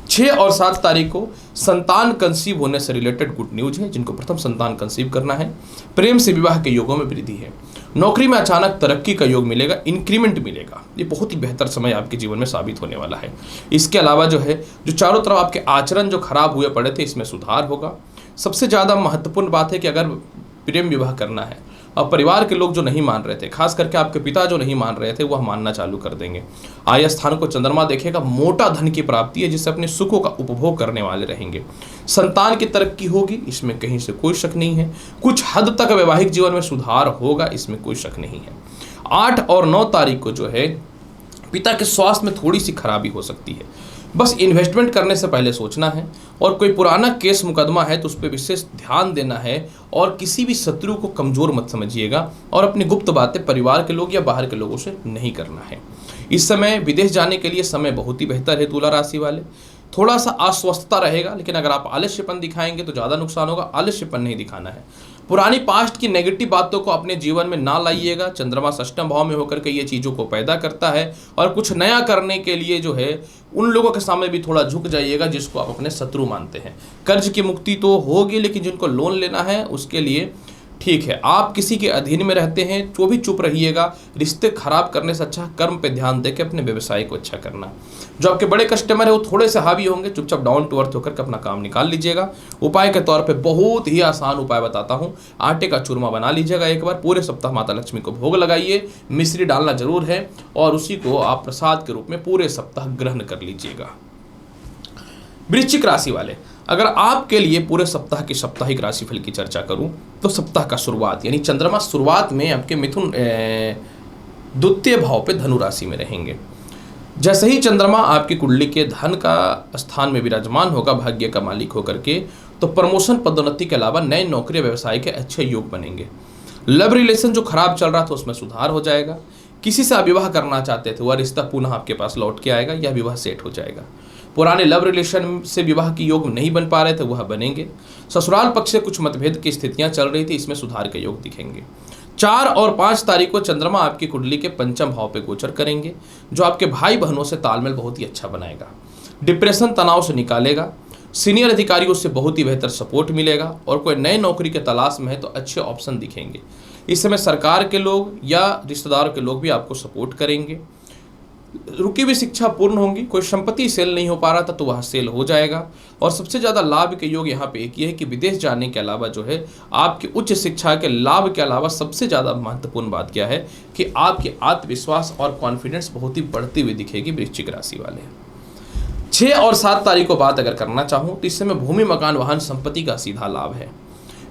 6 और 7 तारीख को संतान कंसीव होने से रिलेटेड गुड न्यूज है। जिनको प्रथम संतान कंसीव करना है, प्रेम से विवाह के योगों में वृद्धि है। नौकरी में अचानक तरक्की का योग मिलेगा, इंक्रीमेंट मिलेगा। ये बहुत ही बेहतर समय आपके जीवन में साबित होने वाला है। इसके अलावा जो है जो चारों तरफ आपके आचरण जो खराब हुए पड़े थे इसमें सुधार होगा। सबसे ज़्यादा महत्वपूर्ण बात है कि अगर प्रेम विवाह करना है और परिवार के लोग जो नहीं मान रहे थे, खास करके आपके पिता जो नहीं मान रहे थे, वह मानना चालू कर देंगे। आय स्थान को चंद्रमा देखेगा। मोटा धन की प्राप्ति है जिससे अपने सुखों का उपभोग करने वाले रहेंगे। संतान की तरक्की होगी, इसमें कहीं से कोई शक नहीं है। कुछ हद तक वैवाहिक जीवन में सुधार होगा, इसमें कोई शक नहीं है। 8 और 9 तारीख को जो है पिता के स्वास्थ्य में थोड़ी सी खराबी हो सकती है। बस इन्वेस्टमेंट करने से पहले सोचना है और कोई पुराना केस मुकदमा है तो उस पर विशेष ध्यान देना है और किसी भी शत्रु को कमज़ोर मत समझिएगा और अपनी गुप्त बातें परिवार के लोग या बाहर के लोगों से नहीं करना है। इस समय विदेश जाने के लिए समय बहुत ही बेहतर है। तुला राशि वाले, थोड़ा सा अस्वस्थता रहेगा लेकिन अगर आप आलस्यपन दिखाएंगे तो ज़्यादा नुकसान होगा। आलस्यपन नहीं दिखाना है। पुरानी पास्ट की नेगेटिव बातों को अपने जीवन में ना लाइएगा। चंद्रमा षष्ठम भाव में होकर के ये चीज़ों को पैदा करता है और कुछ नया करने के लिए जो है उन लोगों के सामने भी थोड़ा झुक जाइएगा जिसको आप अपने शत्रु मानते हैं। कर्ज की मुक्ति तो होगी लेकिन जिनको लोन लेना है उसके लिए ठीक है। आप किसी के अधीन में रहते हैं तो भी चुप रहिएगा। रिश्ते खराब करने से अच्छा कर्म पे ध्यान देके अपने व्यवसाय को अच्छा करना। जो आपके बड़े कस्टमर है वो थोड़े से हावी होंगे, चुपचाप डाउन टू अर्थ होकर के अपना काम निकाल लीजिएगा। उपाय के तौर पे बहुत ही आसान उपाय बताता हूँ। आटे का चूरमा बना लीजिएगा एक बार। पूरे सप्ताह माता लक्ष्मी को भोग लगाइए। मिश्री डालना जरूर है और उसी को आप प्रसाद के रूप में पूरे सप्ताह ग्रहण कर लीजिएगा। वृश्चिक राशि वाले, अगर आपके लिए पूरे सप्ताह की साप्ताहिक राशिफल की चर्चा करूं तो सप्ताह का शुरुआत यानी चंद्रमा शुरुआत में आपके मिथुन द्वितीय भाव पे धनु राशि में रहेंगे। जैसे ही चंद्रमा आपकी कुंडली के धन का स्थान में विराजमान होगा, भाग्य का मालिक होकर के, तो प्रमोशन, पदोन्नति के अलावा नए नौकरी व्यवसाय के अच्छे योग बनेंगे। लव रिलेशन जो खराब चल रहा था उसमें सुधार हो जाएगा। किसी से आप विवाह करना चाहते थे वह रिश्ता पुनः आपके पास लौट के आएगा, यह विवाह सेट हो जाएगा। पुराने लव रिलेशन से विवाह की योग नहीं बन पा रहे थे वह बनेंगे। ससुराल पक्ष से कुछ मतभेद की स्थितियां चल रही थी, इसमें सुधार के योग दिखेंगे। 4 और 5 तारीख को चंद्रमा आपकी कुंडली के पंचम भाव पे गोचर करेंगे जो आपके भाई बहनों से तालमेल बहुत ही अच्छा बनाएगा। डिप्रेशन, तनाव से निकालेगा। सीनियर अधिकारियों से बहुत ही बेहतर सपोर्ट मिलेगा और कोई नए नौकरी के तलाश में है तो अच्छे ऑप्शन दिखेंगे। इस समय सरकार के लोग या रिश्तेदारों के लोग भी आपको सपोर्ट करेंगे। रुकी हुई शिक्षा पूर्ण होंगी, कोई संपत्ति सेल नहीं हो पा रहा था तो वह सेल हो जाएगा। और सबसे ज़्यादा लाभ के योग यहाँ पे एक ये है कि विदेश जाने के अलावा जो है आपकी उच्च शिक्षा के लाभ के अलावा सबसे ज़्यादा महत्वपूर्ण बात क्या है कि आपके आत्मविश्वास और कॉन्फिडेंस बहुत ही बढ़ती हुई दिखेगी वृश्चिक राशि वाले। 6 और 7 तारीख को बात अगर करना चाहूँ तो इस समय भूमि, मकान, वाहन, संपत्ति का सीधा लाभ है।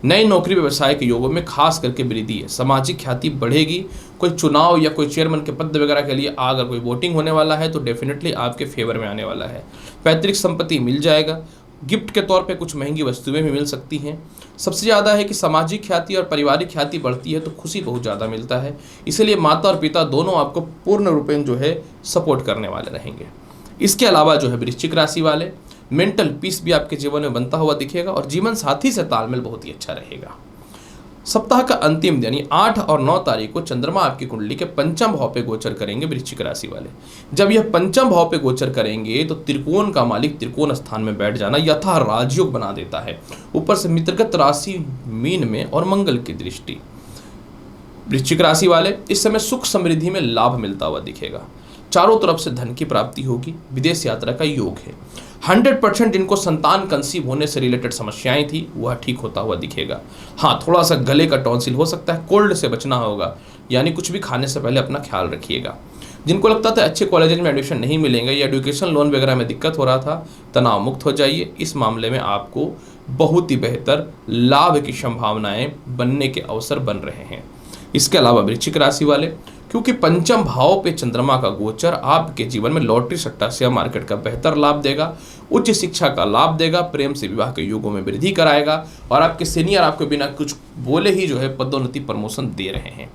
नई नौकरी व्यवसाय के योगों में खास करके वृद्धि है। सामाजिक ख्याति बढ़ेगी। कोई चुनाव या कोई चेयरमैन के पद वगैरह के लिए अगर कोई वोटिंग होने वाला है तो डेफिनेटली आपके फेवर में आने वाला है। पैतृक संपत्ति मिल जाएगा। गिफ्ट के तौर पे कुछ महंगी वस्तुएं भी मिल सकती हैं। सबसे ज़्यादा है कि सामाजिक ख्याति और पारिवारिक ख्याति बढ़ती है तो खुशी बहुत ज़्यादा मिलता है। इसलिए माता और पिता दोनों आपको पूर्ण रूपेण जो है सपोर्ट करने वाले रहेंगे। इसके अलावा जो है वृश्चिक राशि वाले मेंटल पीस भी आपके जीवन में बनता हुआ दिखेगा और जीवन साथी से तालमेल बहुत ही अच्छा रहेगा। सप्ताह का अंतिम दिन यानी 8 और 9 तारीख को चंद्रमा आपकी कुंडली के पंचम भाव पे गोचर करेंगे वृश्चिक राशि वाले। जब यह पंचम भाव पे गोचर करेंगे तो त्रिकोण का मालिक त्रिकोण स्थान में बैठ जाना यथा राजयोग बना देता है। ऊपर से मित्रगत राशि मीन में और मंगल की दृष्टि। वृश्चिक राशि वाले इस समय सुख समृद्धि में लाभ मिलता हुआ दिखेगा। चारों तरफ से धन की प्राप्ति होगी। विदेश यात्रा का योग है। 100% जिनको संतान कंसीव होने से रिलेटेड समस्याएं थी वह ठीक होता हुआ दिखेगा। हाँ, थोड़ा सा गले का टॉन्सिल हो सकता है, कोल्ड से बचना होगा, यानी कुछ भी खाने से पहले अपना ख्याल रखिएगा। जिनको लगता था अच्छे कॉलेज में एडमिशन नहीं मिलेंगे या एजुकेशन लोन वगैरह में दिक्कत हो रहा था, तनाव मुक्त हो जाइए। इस मामले में आपको बहुत ही बेहतर लाभ की संभावनाएं बनने के अवसर बन रहे हैं। इसके अलावा वृश्चिक राशि वाले क्योंकि पंचम भाव पे चंद्रमा का गोचर आपके जीवन में लॉटरी, सट्टा, शेयर मार्केट का बेहतर लाभ देगा, उच्च शिक्षा का लाभ देगा, प्रेम से विवाह के योगों में वृद्धि कराएगा और आपके सीनियर आपको बिना कुछ बोले ही जो है पदोन्नति प्रमोशन दे रहे हैं।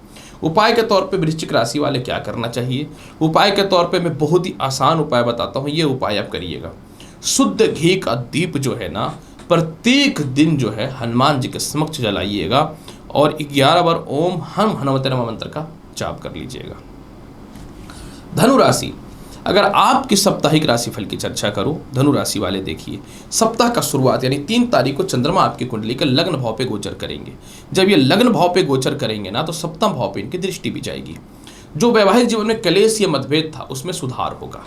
उपाय के तौर पे वृश्चिक राशि वाले क्या करना चाहिए? उपाय के तौर पे मैं बहुत ही आसान उपाय बताता हूँ, ये उपाय आप करिएगा। शुद्ध घी का दीप जो है ना प्रत्येक दिन जो है हनुमान जी के समक्ष जलाइएगा और 11 बार ओम हम हनुमते नमः मंत्र का जाप कर लीजिएगा। धनु राशि, अगर आपकी साप्ताहिक राशिफल की चर्चा करूं, धनु राशि वाले देखिए सप्ताह का शुरुआत यानी 3 तारीख को चंद्रमा आपकी कुंडली के लग्न भाव पे गोचर करेंगे। जब ये लग्न भाव पे गोचर करेंगे ना तो सप्तम भाव पे इनकी दृष्टि भी जाएगी। जो वैवाहिक जीवन में क्लेश या मतभेद था उसमें सुधार होगा।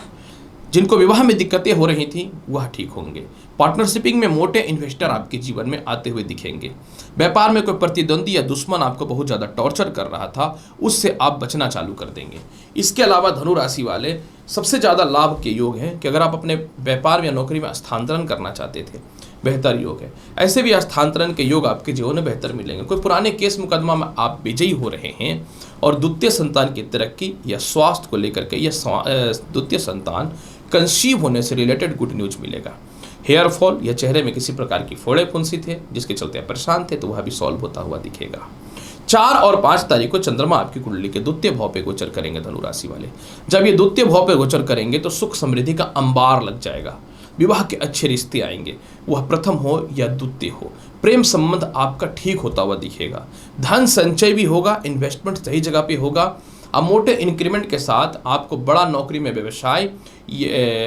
जिनको विवाह में दिक्कतें हो रही थी वह ठीक होंगे। पार्टनरशिपिंग में मोटे इन्वेस्टर आपके जीवन में आते हुए दिखेंगे। व्यापार में कोई प्रतिद्वंदी या दुश्मन आपको बहुत ज़्यादा टॉर्चर कर रहा था उससे आप बचना चालू कर देंगे। इसके अलावा धनु राशि वाले सबसे ज़्यादा लाभ के योग हैं कि अगर आप अपने व्यापार या नौकरी में स्थानांतरण करना चाहते थे, बेहतर योग है। ऐसे भी स्थानांतरण के योग आपके जीवन में बेहतर मिलेंगे। कोई पुराने केस मुकदमा में आप विजयी हो रहे हैं और द्वितीय संतान की तरक्की या स्वास्थ्य को लेकर के या द्वितीय संतान कंसीव होने से रिलेटेड गुड न्यूज मिलेगा। हेयर फॉल या चेहरे में किसी प्रकार की फोड़े फुंसी थे जिसके चलते आप परेशान थे तो वह भी सॉल्व होता हुआ दिखेगा। 4 और 5 तारीख को चंद्रमा आपकी कुंडली के द्वितीय भाव पे गोचर करेंगे धनु राशि वाले। जब ये द्वितीय भाव पे गोचर करेंगे तो सुख समृद्धि का अंबार लग जाएगा। विवाह के अच्छे रिश्ते आएंगे, वह प्रथम हो या द्वितीय हो। प्रेम संबंध आपका ठीक होता हुआ दिखेगा। धन संचय भी होगा, इन्वेस्टमेंट सही जगह पे होगा। अब मोटे इंक्रीमेंट के साथ आपको बड़ा नौकरी में व्यवसाय,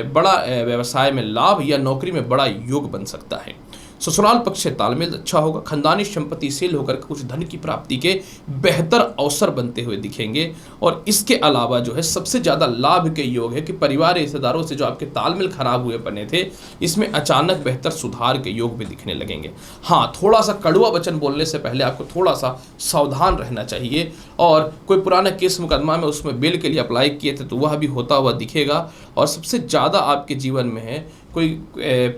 बड़ा व्यवसाय में लाभ या नौकरी में बड़ा योग बन सकता है। ससुराल पक्ष से तालमेल अच्छा होगा। खानदानी संपत्ति सेल होकर कुछ धन की प्राप्ति के बेहतर अवसर बनते हुए दिखेंगे। और इसके अलावा जो है सबसे ज़्यादा लाभ के योग है कि परिवार रिश्तेदारों से जो आपके तालमेल खराब हुए बने थे इसमें अचानक बेहतर सुधार के योग भी दिखने लगेंगे। हाँ, थोड़ा सा कड़वा वचन बोलने से पहले आपको थोड़ा सा सावधान रहना चाहिए। और कोई पुराना केस मुकदमा में उसमें बेल के लिए अप्लाई किए थे तो वह भी होता हुआ दिखेगा। और सबसे ज़्यादा आपके जीवन में है कोई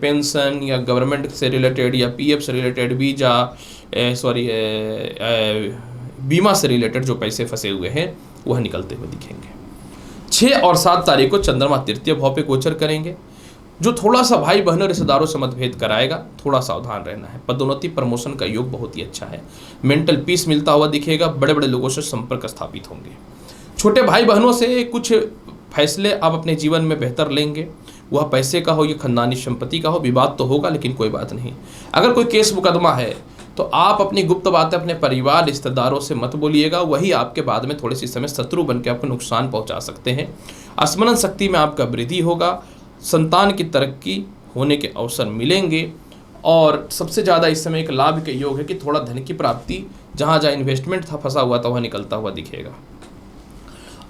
पेंशन या गवर्नमेंट से रिलेटेड या पीएफ से रिलेटेड बीमा से रिलेटेड जो पैसे फंसे हुए हैं वह निकलते हुए दिखेंगे। 6 और 7 तारीख को चंद्रमा तृतीय भाव पे गोचर करेंगे जो थोड़ा सा भाई बहनों रिश्तेदारों से मतभेद कराएगा। थोड़ा सावधान रहना है। पदोन्नति प्रमोशन का योग बहुत ही अच्छा है। मेंटल पीस मिलता हुआ दिखेगा। बड़े बड़े लोगों से संपर्क स्थापित होंगे। छोटे भाई बहनों से कुछ फैसले आप अपने जीवन में बेहतर लेंगे। वह पैसे का हो या खानदानी संपत्ति का हो, विवाद तो होगा लेकिन कोई बात नहीं। अगर कोई केस मुकदमा है तो आप अपनी गुप्त बातें अपने परिवार रिश्तेदारों से मत बोलिएगा। वही आपके बाद में थोड़े सी समय शत्रु बन के आपको नुकसान पहुंचा सकते हैं। स्मरण शक्ति में आपका वृद्धि होगा। संतान की तरक्की होने के अवसर मिलेंगे। और सबसे ज़्यादा इस समय एक लाभ के योग है कि थोड़ा धन की प्राप्ति, जहाँ जहाँ इन्वेस्टमेंट था फंसा हुआ था वह निकलता हुआ दिखेगा।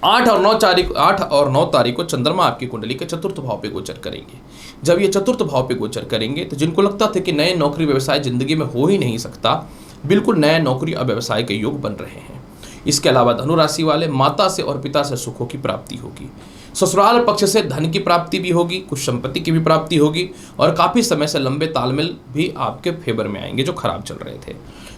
8 और 9 तारीख को चंद्रमा आपकी कुंडली के चतुर्थ भाव पे गोचर करेंगे। जब ये चतुर्थ भाव पे गोचर करेंगे तो जिनको लगता था कि नए नौकरी व्यवसाय जिंदगी में हो ही नहीं सकता, बिल्कुल नए नौकरी और व्यवसाय के योग बन रहे हैं। इसके अलावा धनु राशि वाले माता से और पिता से सुखों की प्राप्ति होगी। ससुराल पक्ष से धन की प्राप्ति भी होगी, कुछ संपत्ति की भी प्राप्ति होगी और काफी समय से लंबे तालमेल भी आपके फेवर में आएंगे जो खराब चल रहे थे।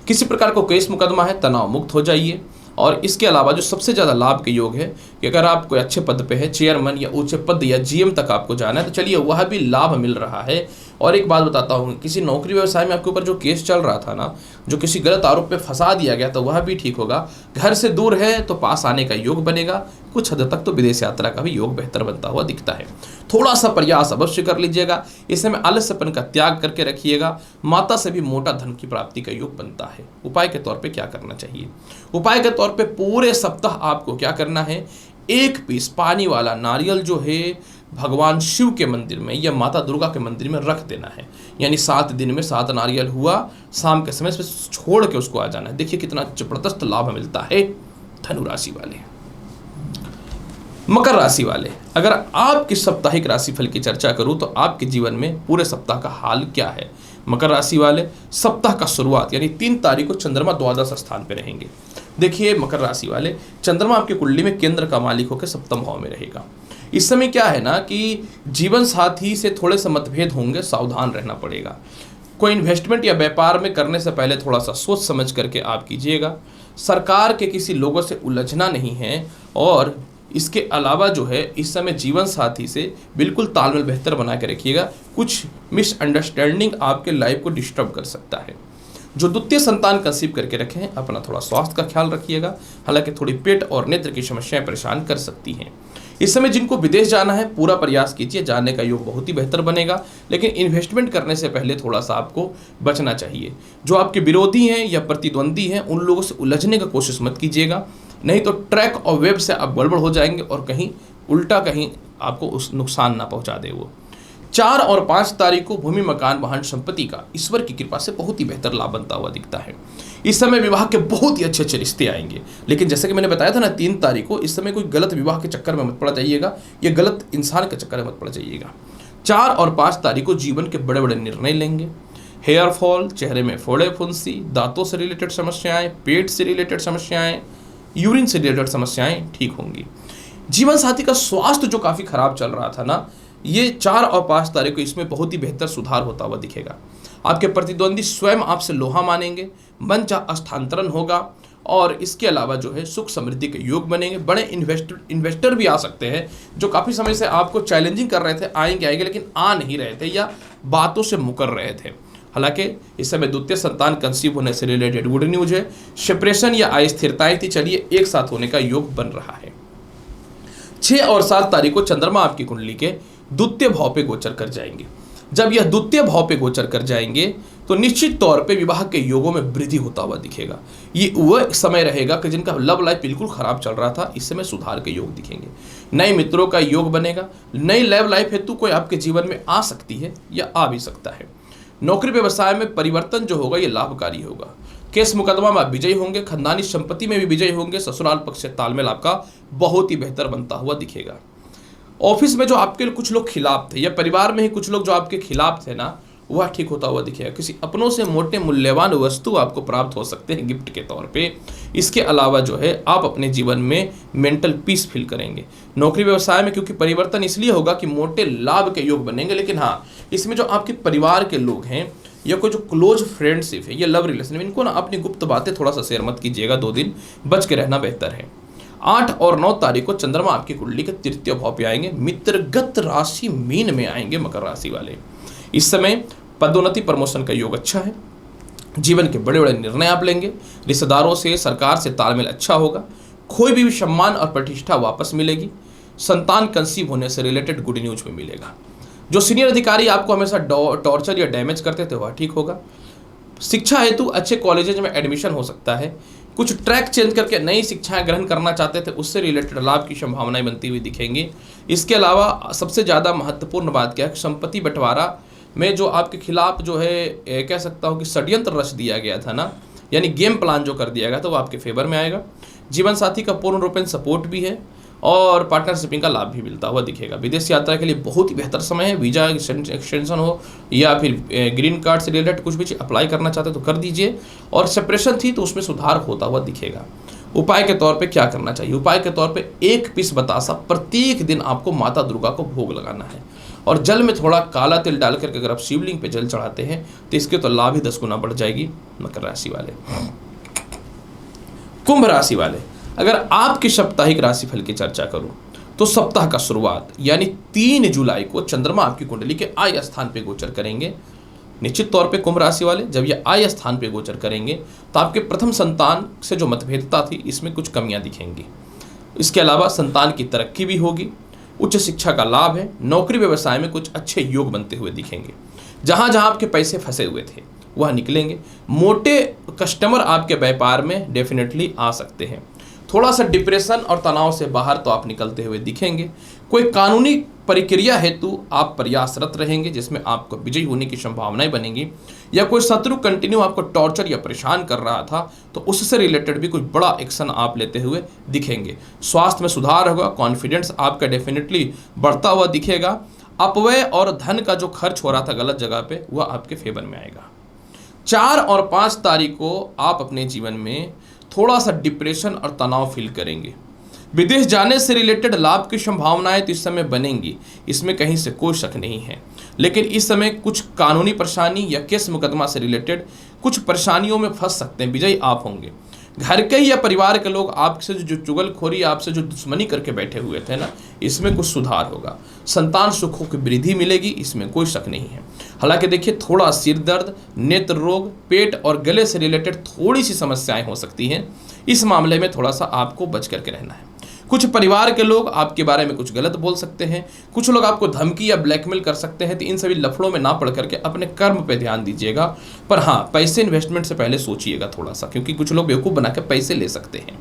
किसी प्रकार को केस मुकदमा है, तनाव मुक्त हो जाइए। और इसके अलावा जो सबसे ज़्यादा लाभ के योग है कि अगर आप कोई अच्छे पद पे है, चेयरमैन या ऊंचे पद या जीएम तक आपको जाना है, तो चलिए वह भी लाभ मिल रहा है। और एक बात बताता हूँ, किसी नौकरी व्यवसाय में आपके ऊपर जो केस चल रहा था ना, जो किसी गलत आरोप पे फंसा दिया गया, तो वह भी ठीक होगा। घर से दूर है तो पास आने का योग बनेगा। कुछ हद तक तो विदेश यात्रा का भी योग बेहतर बनता हुआ दिखता है। थोड़ा सा प्रयास अवश्य कर लीजिएगा। इस समय आलस्यपन का त्याग करके रखिएगा। माता से भी मोटा धन की प्राप्ति का योग बनता है। उपाय के तौर पे क्या करना चाहिए? उपाय के तौर पे पूरे सप्ताह आपको क्या करना है, 1 पीस पानी वाला नारियल जो है भगवान शिव के मंदिर में या माता दुर्गा के मंदिर में रख देना है। यानी 7 दिन में 7 नारियल हुआ, शाम के समय छोड़ के उसको आ जाना है। देखिए कितना जबरदस्त लाभ मिलता है। धनु राशि वाले, मकर राशि वाले, अगर आपकी साप्ताहिक राशिफल की चर्चा करूं तो आपके जीवन में पूरे सप्ताह का हाल क्या है? मकर राशि वाले, सप्ताह का शुरुआत यानी 3 तारीख को चंद्रमा द्वादश स्थान पे रहेंगे। देखिए मकर राशि वाले, चंद्रमा आपकी कुंडली में केंद्र का मालिक होकर सप्तम भाव में रहेगा। इस समय क्या है ना कि जीवन साथी से थोड़े से मतभेद होंगे, सावधान रहना पड़ेगा। कोई इन्वेस्टमेंट या व्यापार में करने से पहले थोड़ा सा सोच समझ करके आप कीजिएगा। सरकार के किसी लोगों से उलझना नहीं है। और इसके अलावा जो है इस समय जीवन साथी से बिल्कुल तालमेल बेहतर बना के रखिएगा। कुछ मिसअंडरस्टैंडिंग आपके लाइफ को डिस्टर्ब कर सकता है। जो द्वितीय संतान कंसीव करके रखे हैं, अपना थोड़ा स्वास्थ्य का ख्याल रखिएगा। हालांकि थोड़ी पेट और नेत्र की समस्याएं परेशान कर सकती हैं। इस समय जिनको विदेश जाना है पूरा प्रयास कीजिए, जाने का योग बहुत ही बेहतर बनेगा। लेकिन इन्वेस्टमेंट करने से पहले थोड़ा सा आपको बचना चाहिए। जो आपके विरोधी हैं या प्रतिद्वंदी हैं उन लोगों से उलझने का कोशिश मत कीजिएगा, नहीं तो ट्रैक और वेब से आप गड़बड़ हो जाएंगे और कहीं उल्टा कहीं आपको उस नुकसान ना पहुंचा दे वो। 4 और 5 तारीख को भूमि मकान वाहन संपत्ति का ईश्वर की कृपा से बहुत ही बेहतर लाभ बनता हुआ दिखता है। इस समय विवाह के बहुत ही अच्छे अच्छे रिश्ते आएंगे। लेकिन जैसे कि मैंने बताया था ना 3 तारीख को, इस समय कोई गलत विवाह के चक्कर में मत पड़ जाइएगा या गलत इंसान के चक्कर में मत पड़ जाइएगा। 4 और 5 तारीख को जीवन के बड़े बड़े निर्णय लेंगे। हेयर फॉल, चेहरे में फोड़े फुंसी, दांतों से रिलेटेड समस्याएं, पेट से रिलेटेड समस्याएं, यूरिन से रिलेटेड समस्याएं ठीक होंगी। जीवन साथी का स्वास्थ्य जो काफ़ी खराब चल रहा था ना, ये 4 और 5 तारीख को इसमें बहुत ही बेहतर सुधार होता हुआ दिखेगा। आपके प्रतिद्वंदी स्वयं आपसे लोहा मानेंगे, मन चाह स्थानांतरण होगा और इसके अलावा जो है सुख समृद्धि के योग बनेंगे। बड़े इन्वेस्टर भी आ सकते हैं जो काफ़ी समय से आपको चैलेंजिंग कर रहे थे, आएंगे लेकिन आ नहीं रहे थे या बातों से मुकर रहे थे। हालांकि इस समय द्वितीय संतान कंसीव होने से रिलेटेड गुड न्यूज है। सेपरेशन या अस्थिरताएं थी, चलिए एक साथ होने का योग बन रहा है। 6 और 7 तारीख को चंद्रमा आपकी कुंडली के द्वितीय भाव पे गोचर कर जाएंगे। जब यह द्वितीय भाव पे गोचर कर जाएंगे तो निश्चित तौर पे विवाह के योगों में वृद्धि होता हुआ दिखेगा। ये वह समय रहेगा कि जिनका लव लाइफ बिल्कुल खराब चल रहा था, इस समय सुधार के योग दिखेंगे। नए मित्रों का योग बनेगा। नई लव लाइफ हेतु कोई आपके जीवन में आ सकती है या आ भी सकता है। नौकरी व्यवसाय में परिवर्तन जो होगा ये लाभकारी होगा। केस मुकदमा में आप विजयी होंगे। खानदानी संपत्ति में भी विजयी होंगे। ससुराल पक्ष से तालमेल आपका बहुत ही बेहतर बनता हुआ दिखेगा। ऑफिस में जो आपके कुछ लोग खिलाफ थे या परिवार में ही कुछ लोग जो आपके खिलाफ थे ना, वह ठीक होता हुआ दिखेगा। किसी अपनों से मोटे मूल्यवान वस्तु आपको प्राप्त हो सकते हैं गिफ्ट के तौर पे। इसके अलावा जो है आप अपने जीवन में मेंटल पीस फील करेंगे। नौकरी व्यवसाय में क्योंकि परिवर्तन इसलिए होगा कि मोटे लाभ के योग बनेंगे, लेकिन हाँ इसमें जो आपके परिवार के लोग हैं या कोई जो क्लोज फ्रेंडशिप है या लव रिलेशन, इनको ना अपनी गुप्त बातें थोड़ा सा शेयर मत कीजिएगा। 2 दिन बच के रहना बेहतर है। 8 और 9 तारीख को चंद्रमा आपकी कुंडली के तृतीय भाव पे आएंगे। मित्रगत राशि मीन में आएंगे मकर राशि वाले। इस समय पदोन्नति प्रमोशन का योग अच्छा है। जीवन के बड़े बड़े निर्णय आप लेंगे। रिश्तेदारों से, सरकार से तालमेल अच्छा होगा। खोई भी सम्मान और प्रतिष्ठा वापस मिलेगी। संतान कंसीव होने से रिलेटेड गुड न्यूज में मिलेगा। जो सीनियर अधिकारी आपको हमेशा टॉर्चर या डैमेज करते थे वह ठीक होगा। शिक्षा हेतु अच्छे कॉलेजेज में एडमिशन हो सकता है। कुछ ट्रैक चेंज करके नई शिक्षाएं ग्रहण करना चाहते थे, उससे रिलेटेड लाभ की संभावनाएं बनती हुई दिखेंगी। इसके अलावा सबसे ज़्यादा महत्वपूर्ण बात क्या है, संपत्ति बंटवारा में जो आपके खिलाफ जो है कह सकता हूँ कि षड्यंत्र रच दिया गया था ना, यानी गेम प्लान जो कर दिया गया था वो आपके फेवर में आएगा। जीवन साथी का पूर्ण रूपेण सपोर्ट भी है और पार्टनरशिपिंग का लाभ भी मिलता हुआ दिखेगा। विदेश यात्रा के लिए बहुत ही बेहतर समय है। वीज़ा एक्सटेंशन हो या फिर ग्रीन कार्ड से रिलेटेड कुछ भी अप्लाई करना चाहते तो कर दीजिए। और सेपरेशन थी तो उसमें सुधार होता हुआ दिखेगा। उपाय के तौर पे क्या करना चाहिए? उपाय के तौर पे 1 पीस बतासा प्रत्येक दिन आपको माता दुर्गा को भोग लगाना है और जल में थोड़ा काला तिल डाल करके अगर आप शिवलिंग पे जल चढ़ाते हैं तो इसके तो लाभ ही 10 गुना बढ़ जाएगी। मकर राशि वाले। कुंभ राशि वाले, अगर आपकी साप्ताहिक राशिफल की चर्चा करूं तो सप्ताह का शुरुआत यानी 3 जुलाई को चंद्रमा आपकी कुंडली के आय स्थान पे गोचर करेंगे। निश्चित तौर पे कुंभ राशि वाले जब ये आय स्थान पे गोचर करेंगे तो आपके प्रथम संतान से जो मतभेदता थी इसमें कुछ कमियां दिखेंगी। इसके अलावा संतान की तरक्की भी होगी, उच्च शिक्षा का लाभ है, नौकरी व्यवसाय में कुछ अच्छे योग बनते हुए दिखेंगे। जहां जहां आपके पैसे फंसे हुए थे वह निकलेंगे। मोटे कस्टमर आपके व्यापार में डेफिनेटली आ सकते हैं। थोड़ा सा डिप्रेशन और तनाव से बाहर तो आप निकलते हुए दिखेंगे। कोई कानूनी प्रक्रिया हेतु आप प्रयासरत रहेंगे जिसमें आपको विजयी होने की संभावनाएं बनेंगी। या कोई शत्रु कंटिन्यू आपको टॉर्चर या परेशान कर रहा था तो उससे रिलेटेड भी कुछ बड़ा एक्शन आप लेते हुए दिखेंगे। स्वास्थ्य में सुधार होगा, कॉन्फिडेंस आपका डेफिनेटली बढ़ता हुआ दिखेगा। अपव्यय और धन का जो खर्च हो रहा था गलत जगह पे वह आपके फेवर में आएगा। 4 और 5 तारीख को आप अपने जीवन में थोड़ा सा डिप्रेशन और तनाव फील करेंगे। विदेश जाने से रिलेटेड लाभ की संभावनाएं तो इस समय बनेंगी, इसमें कहीं से कोई शक नहीं है। लेकिन इस समय कुछ कानूनी परेशानी या केस मुकदमा से रिलेटेड कुछ परेशानियों में फंस सकते हैं। विजयी आप होंगे। घर के या परिवार के लोग आपसे जो चुगलखोरी, आपसे जो दुश्मनी करके बैठे हुए थे ना, इसमें कुछ सुधार होगा। संतान सुखों की वृद्धि मिलेगी, इसमें कोई शक नहीं है। हालांकि देखिए थोड़ा सिर दर्द, नेत्र रोग, पेट और गले से रिलेटेड थोड़ी सी समस्याएं हो सकती हैं। इस मामले में थोड़ा सा आपको बच करके रहना है। कुछ परिवार के लोग आपके बारे में कुछ गलत बोल सकते हैं, कुछ लोग आपको धमकी या ब्लैकमेल कर सकते हैं। तो इन सभी लफड़ों में ना पड़ करके अपने कर्म पे ध्यान दीजिएगा। पर हाँ, पैसे इन्वेस्टमेंट से पहले सोचिएगा थोड़ा सा, क्योंकि कुछ लोग बेवकूफ़ बना के पैसे ले सकते हैं।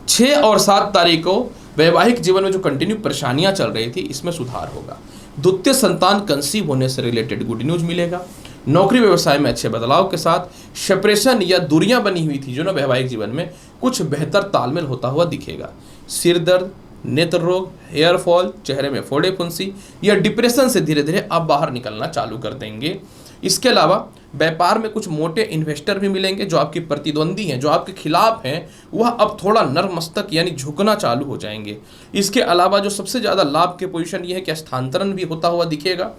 6 और 7 तारीख को वैवाहिक जीवन में जो कंटिन्यू परेशानियां चल रही थी इसमें सुधार होगा। द्वितीय संतान कंसीव होने से रिलेटेड गुड न्यूज मिलेगा। नौकरी व्यवसाय में अच्छे बदलाव के साथ सेपरेशन या दूरियां बनी हुई थी जो ना वैवाहिक जीवन में, कुछ बेहतर तालमेल होता हुआ दिखेगा। सिर दर्द, नेत्र रोग, हेयर फॉल, चेहरे में फोड़े फुंसी या डिप्रेशन से धीरे धीरे आप बाहर निकलना चालू कर देंगे। इसके अलावा व्यापार में कुछ मोटे इन्वेस्टर भी मिलेंगे जो आपके प्रतिद्वंदी हैं, जो आपके खिलाफ हैं, वह अब थोड़ा नरमस्तक यानी झुकना चालू हो जाएंगे। इसके अलावा जो सबसे ज़्यादा लाभ के पोजीशन ये है कि स्थानांतरण भी होता हुआ दिखेगा।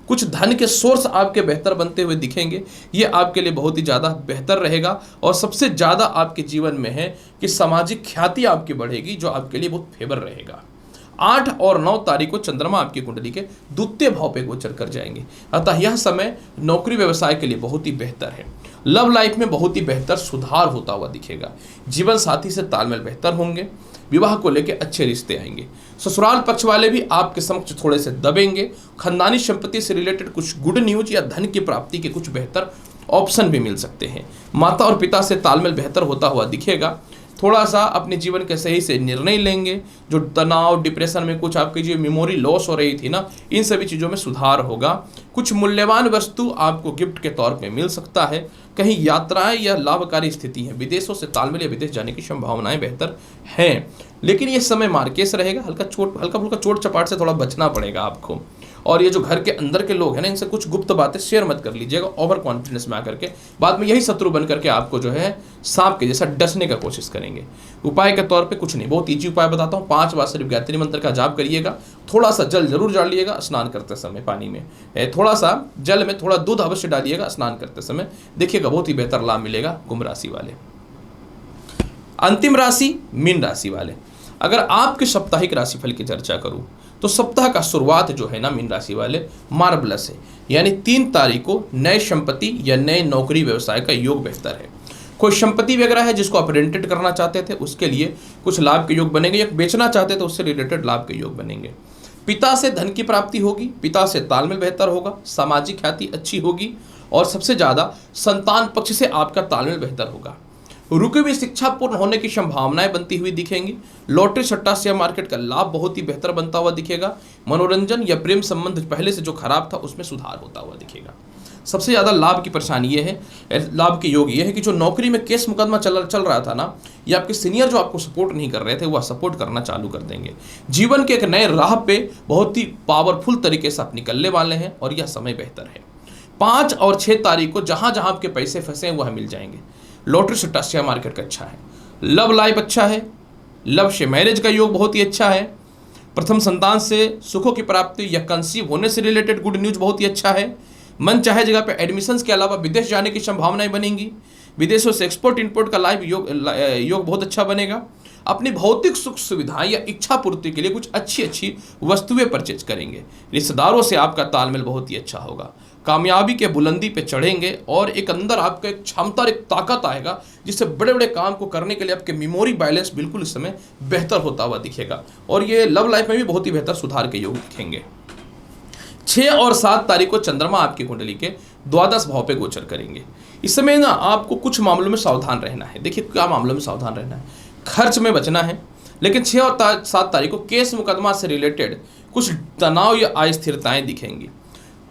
कुछ धन के सोर्स आपके बेहतर बनते हुए दिखेंगे। ये आपके लिए बहुत ही ज़्यादा बेहतर रहेगा। और सबसे ज़्यादा आपके जीवन में है कि सामाजिक ख्याति आपकी बढ़ेगी जो आपके लिए बहुत फेवर रहेगा। 8 और 9 तारीख को चंद्रमा आपकी कुंडली के द्वितीय भाव पे गोचर कर जाएंगे। अतः यह समय नौकरी व्यवसाय के लिए बहुत ही बेहतर है। लव लाइफ में बहुत ही बेहतर सुधार होता हुआ दिखेगा। जीवन साथी से तालमेल बेहतर होंगे। विवाह को लेकर अच्छे रिश्ते आएंगे। ससुराल पक्ष वाले भी आपके समक्ष थोड़े से दबेंगे। खानदानी संपत्ति से रिलेटेड कुछ गुड न्यूज या धन की प्राप्ति के कुछ बेहतर ऑप्शन भी मिल सकते हैं। माता और पिता से तालमेल बेहतर होता हुआ दिखेगा। थोड़ा सा अपने जीवन के सही से निर्णय लेंगे। जो तनाव, डिप्रेशन में कुछ आपकी जो मेमोरी लॉस हो रही थी ना, इन सभी चीज़ों में सुधार होगा। कुछ मूल्यवान वस्तु आपको गिफ्ट के तौर पे मिल सकता है। कहीं यात्राएं या लाभकारी स्थिति है, विदेशों से तालमेल या विदेश जाने की संभावनाएं बेहतर हैं। लेकिन ये समय मार्केस रहेगा। हल्का फुल्का चोट चपाट से थोड़ा बचना पड़ेगा आपको। और ये जो घर के अंदर के लोग हैं ना, इनसे कुछ गुप्त बातें शेयर मत कर लीजिएगा ओवर कॉन्फिडेंस में आकर के। बाद में यही शत्रु बन करके आपको जो है सांप के जैसा डसने का कोशिश करेंगे। उपाय के तौर पे कुछ नहीं, बहुत ईजी उपाय बताता हूँ। 5 बार सिर्फ गायत्री मंत्र का जाप करिएगा। थोड़ा सा जल जरूर डालिएगा स्नान करते समय पानी में। थोड़ा सा जल में थोड़ा दूध अवश्य डालिएगा स्नान करते समय। देखिएगा बहुत ही बेहतर लाभ मिलेगा कुंभ राशि वाले। अंतिम राशि मीन राशि वाले। अगर आपके साप्ताहिक राशिफल की चर्चा करूं तो सप्ताह का शुरुआत जो है ना मीन राशि वाले मार्वलस है। यानी 3 तारीख को नए संपत्ति या नए नौकरी व्यवसाय का योग बेहतर है। कोई संपत्ति वगैरह है जिसको आप रेंटेड करना चाहते थे उसके लिए कुछ लाभ के योग बनेंगे, या बेचना चाहते थे उससे रिलेटेड लाभ के योग बनेंगे। पिता से धन की प्राप्ति होगी, पिता से तालमेल बेहतर होगा, सामाजिक ख्याति अच्छी होगी और सबसे ज़्यादा संतान पक्ष से आपका तालमेल बेहतर होगा। रुकी हुई शिक्षा पूर्ण होने की संभावनाएं बनती हुई दिखेंगी। लॉटरी, सट्टा, शेयर मार्केट का लाभ बहुत ही बेहतर बनता हुआ दिखेगा। मनोरंजन या प्रेम संबंध पहले से जो खराब था उसमें सुधार होता हुआ दिखेगा। सबसे ज़्यादा लाभ की परेशानी ये है, लाभ के योग ये है कि जो नौकरी में केस मुकदमा चल रहा था ना, या आपके सीनियर जो आपको सपोर्ट नहीं कर रहे थे वह सपोर्ट करना चालू कर देंगे। जीवन के एक नए राह पे बहुत ही पावरफुल तरीके से आप निकलने वाले हैं और यह समय बेहतर है। 5 और 6 तारीख को जहां जहां आपके पैसे फंसे हैं वह मिल जाएंगे। लॉटरी सट्टा शेयर मार्केट का अच्छा है। लव लाइफ अच्छा है। लव से मैरिज का योग बहुत ही अच्छा है। प्रथम संतान से सुखों की प्राप्ति या कंसीव होने से रिलेटेड गुड न्यूज बहुत ही अच्छा है। मन चाहे जगह पे एडमिशंस के अलावा विदेश जाने की संभावनाएं बनेंगी। विदेशों से एक्सपोर्ट इंपोर्ट का लाइव योग बहुत अच्छा बनेगा। अपनी भौतिक सुख सुविधाएं या इच्छा पूर्ति के लिए कुछ अच्छी वस्तुएं परचेज करेंगे। रिश्तेदारों से आपका तालमेल बहुत ही अच्छा होगा। कामयाबी के बुलंदी पे चढ़ेंगे और एक अंदर आपका एक क्षमता और एक ताकत आएगा जिससे बड़े बड़े काम को करने के लिए आपके मेमोरी बैलेंस बिल्कुल इस समय बेहतर होता हुआ दिखेगा। और ये लव लाइफ में भी बहुत ही बेहतर सुधार के योग दिखेंगे। 6 और 7 तारीख को चंद्रमा आपकी कुंडली के द्वादश भाव पे गोचर करेंगे। इस समय ना आपको कुछ मामलों में सावधान रहना है। देखिए क्या मामलों में सावधान रहना है, खर्च में बचना है। लेकिन 6 और 7 तारीख को केस मुकदमा से रिलेटेड कुछ तनाव या अस्थिरताएं दिखेंगी।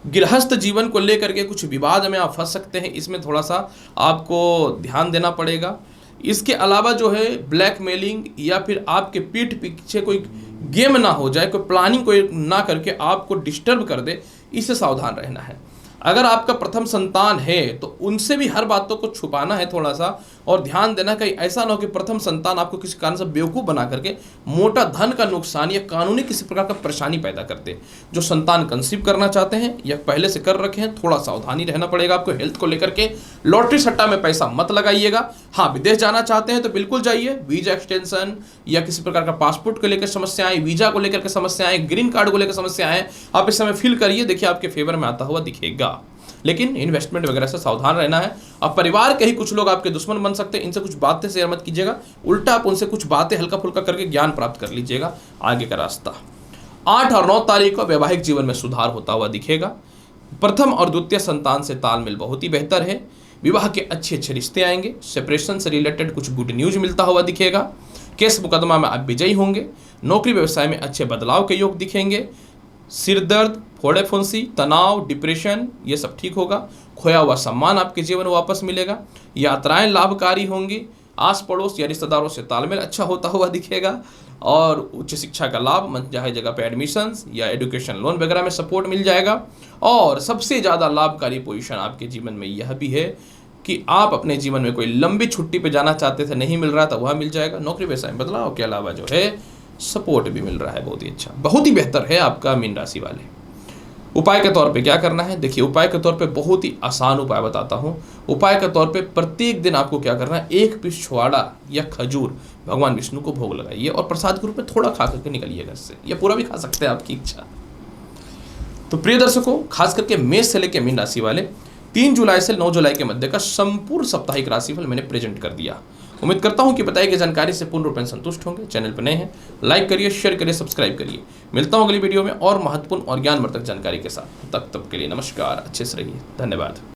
गृहस्थ जीवन को लेकर के कुछ विवाद में आप फंस सकते हैं, इसमें थोड़ा सा आपको ध्यान देना पड़ेगा। इसके अलावा जो है ब्लैकमेलिंग या फिर आपके पीठ पीछे कोई गेम ना हो जाए, कोई प्लानिंग कोई ना करके आपको डिस्टर्ब कर दे, इससे सावधान रहना है। अगर आपका प्रथम संतान है तो उनसे भी हर बातों को छुपाना है थोड़ा सा, और ध्यान देना कहीं ऐसा ना हो कि प्रथम संतान आपको किसी कारण से बेवकूफ़ बना करके मोटा धन का नुकसान या कानूनी किसी प्रकार का परेशानी पैदा करते। जो संतान कंसीव करना चाहते हैं या पहले से कर रखे हैं, थोड़ा सावधानी रहना पड़ेगा आपको हेल्थ को लेकर के। लॉटरी सट्टा में पैसा मत लगाइएगा। हाँ, विदेश जाना चाहते हैं तो बिल्कुल जाइए। वीजा एक्सटेंशन या किसी प्रकार का पासपोर्ट को लेकर समस्याएं, वीजा को लेकर के समस्याएं, ग्रीन कार्ड को लेकर समस्याएं आप इस समय फील करिए, देखिए आपके फेवर में आता हुआ दिखेगा। लेकिन इन्वेस्टमेंट वगैरह से सावधान रहना है। अब परिवार के ही कुछ लोग आपके दुश्मन बन सकते हैं, इनसे कुछ बातें शेयर मत कीजिएगा। उल्टा आप उनसे कुछ बातें हल्का फुल्का करके ज्ञान प्राप्त कर लीजिएगा, आगे का रास्ता। 8 और 9 तारीख को वैवाहिक जीवन में सुधार होता हुआ दिखेगा। प्रथम और द्वितीय संतान से तालमेल बहुत ही बेहतर है। विवाह के अच्छे रिश्ते आएंगे। सेपरेशन से रिलेटेड कुछ गुड न्यूज मिलता हुआ दिखेगा। केस मुकदमा में आप विजयी होंगे। नौकरी व्यवसाय में अच्छे बदलाव के योग दिखेंगे। सिर दर्द, फोड़े फुंसी, तनाव, डिप्रेशन, ये सब ठीक होगा। खोया हुआ सम्मान आपके जीवन में वापस मिलेगा। यात्राएं लाभकारी होंगी। आस पड़ोस या रिश्तेदारों से तालमेल अच्छा होता हुआ दिखेगा। और उच्च शिक्षा का लाभ, मन चाहे जगह पे एडमिशन्स या एजुकेशन लोन वगैरह में सपोर्ट मिल जाएगा। और सबसे ज़्यादा लाभकारी पोजीशन आपके जीवन में यह भी है कि आप अपने जीवन में कोई लंबी छुट्टी पे जाना चाहते थे, नहीं मिल रहा था, वह मिल जाएगा। नौकरी व्यवसाय में बदलाव के अलावा जो है सपोर्ट भी मिल रहा है, बहुत ही अच्छा, बहुत ही बेहतर है आपका मीन राशि वाले। उपाय के तौर पे क्या करना है, देखिए उपाय के तौर पे बहुत ही आसान उपाय बताता हूँ। उपाय के तौर पे प्रत्येक दिन आपको क्या करना है, 1 पीस छुआड़ा या खजूर भगवान विष्णु को भोग लगाइए और प्रसाद के रूप में थोड़ा खा करके निकलिएगा इससे, या पूरा भी खा सकते हैं, आपकी इच्छा। तो प्रिय दर्शकों, खास करके मेष से लेकर मीन राशि वाले 3 जुलाई से 9 जुलाई के मध्य का संपूर्ण साप्ताहिक राशिफल मैंने प्रेजेंट कर दिया। उम्मीद करता हूं कि बताई गई जानकारी से पूर्ण रूप में संतुष्ट होंगे। चैनल पर नए हैं, लाइक करिए, शेयर करिए, सब्सक्राइब करिए। मिलता हूं अगली वीडियो में और महत्वपूर्ण और ज्ञानवर्धक जानकारी के साथ। तब के लिए नमस्कार, अच्छे से रहिए, धन्यवाद।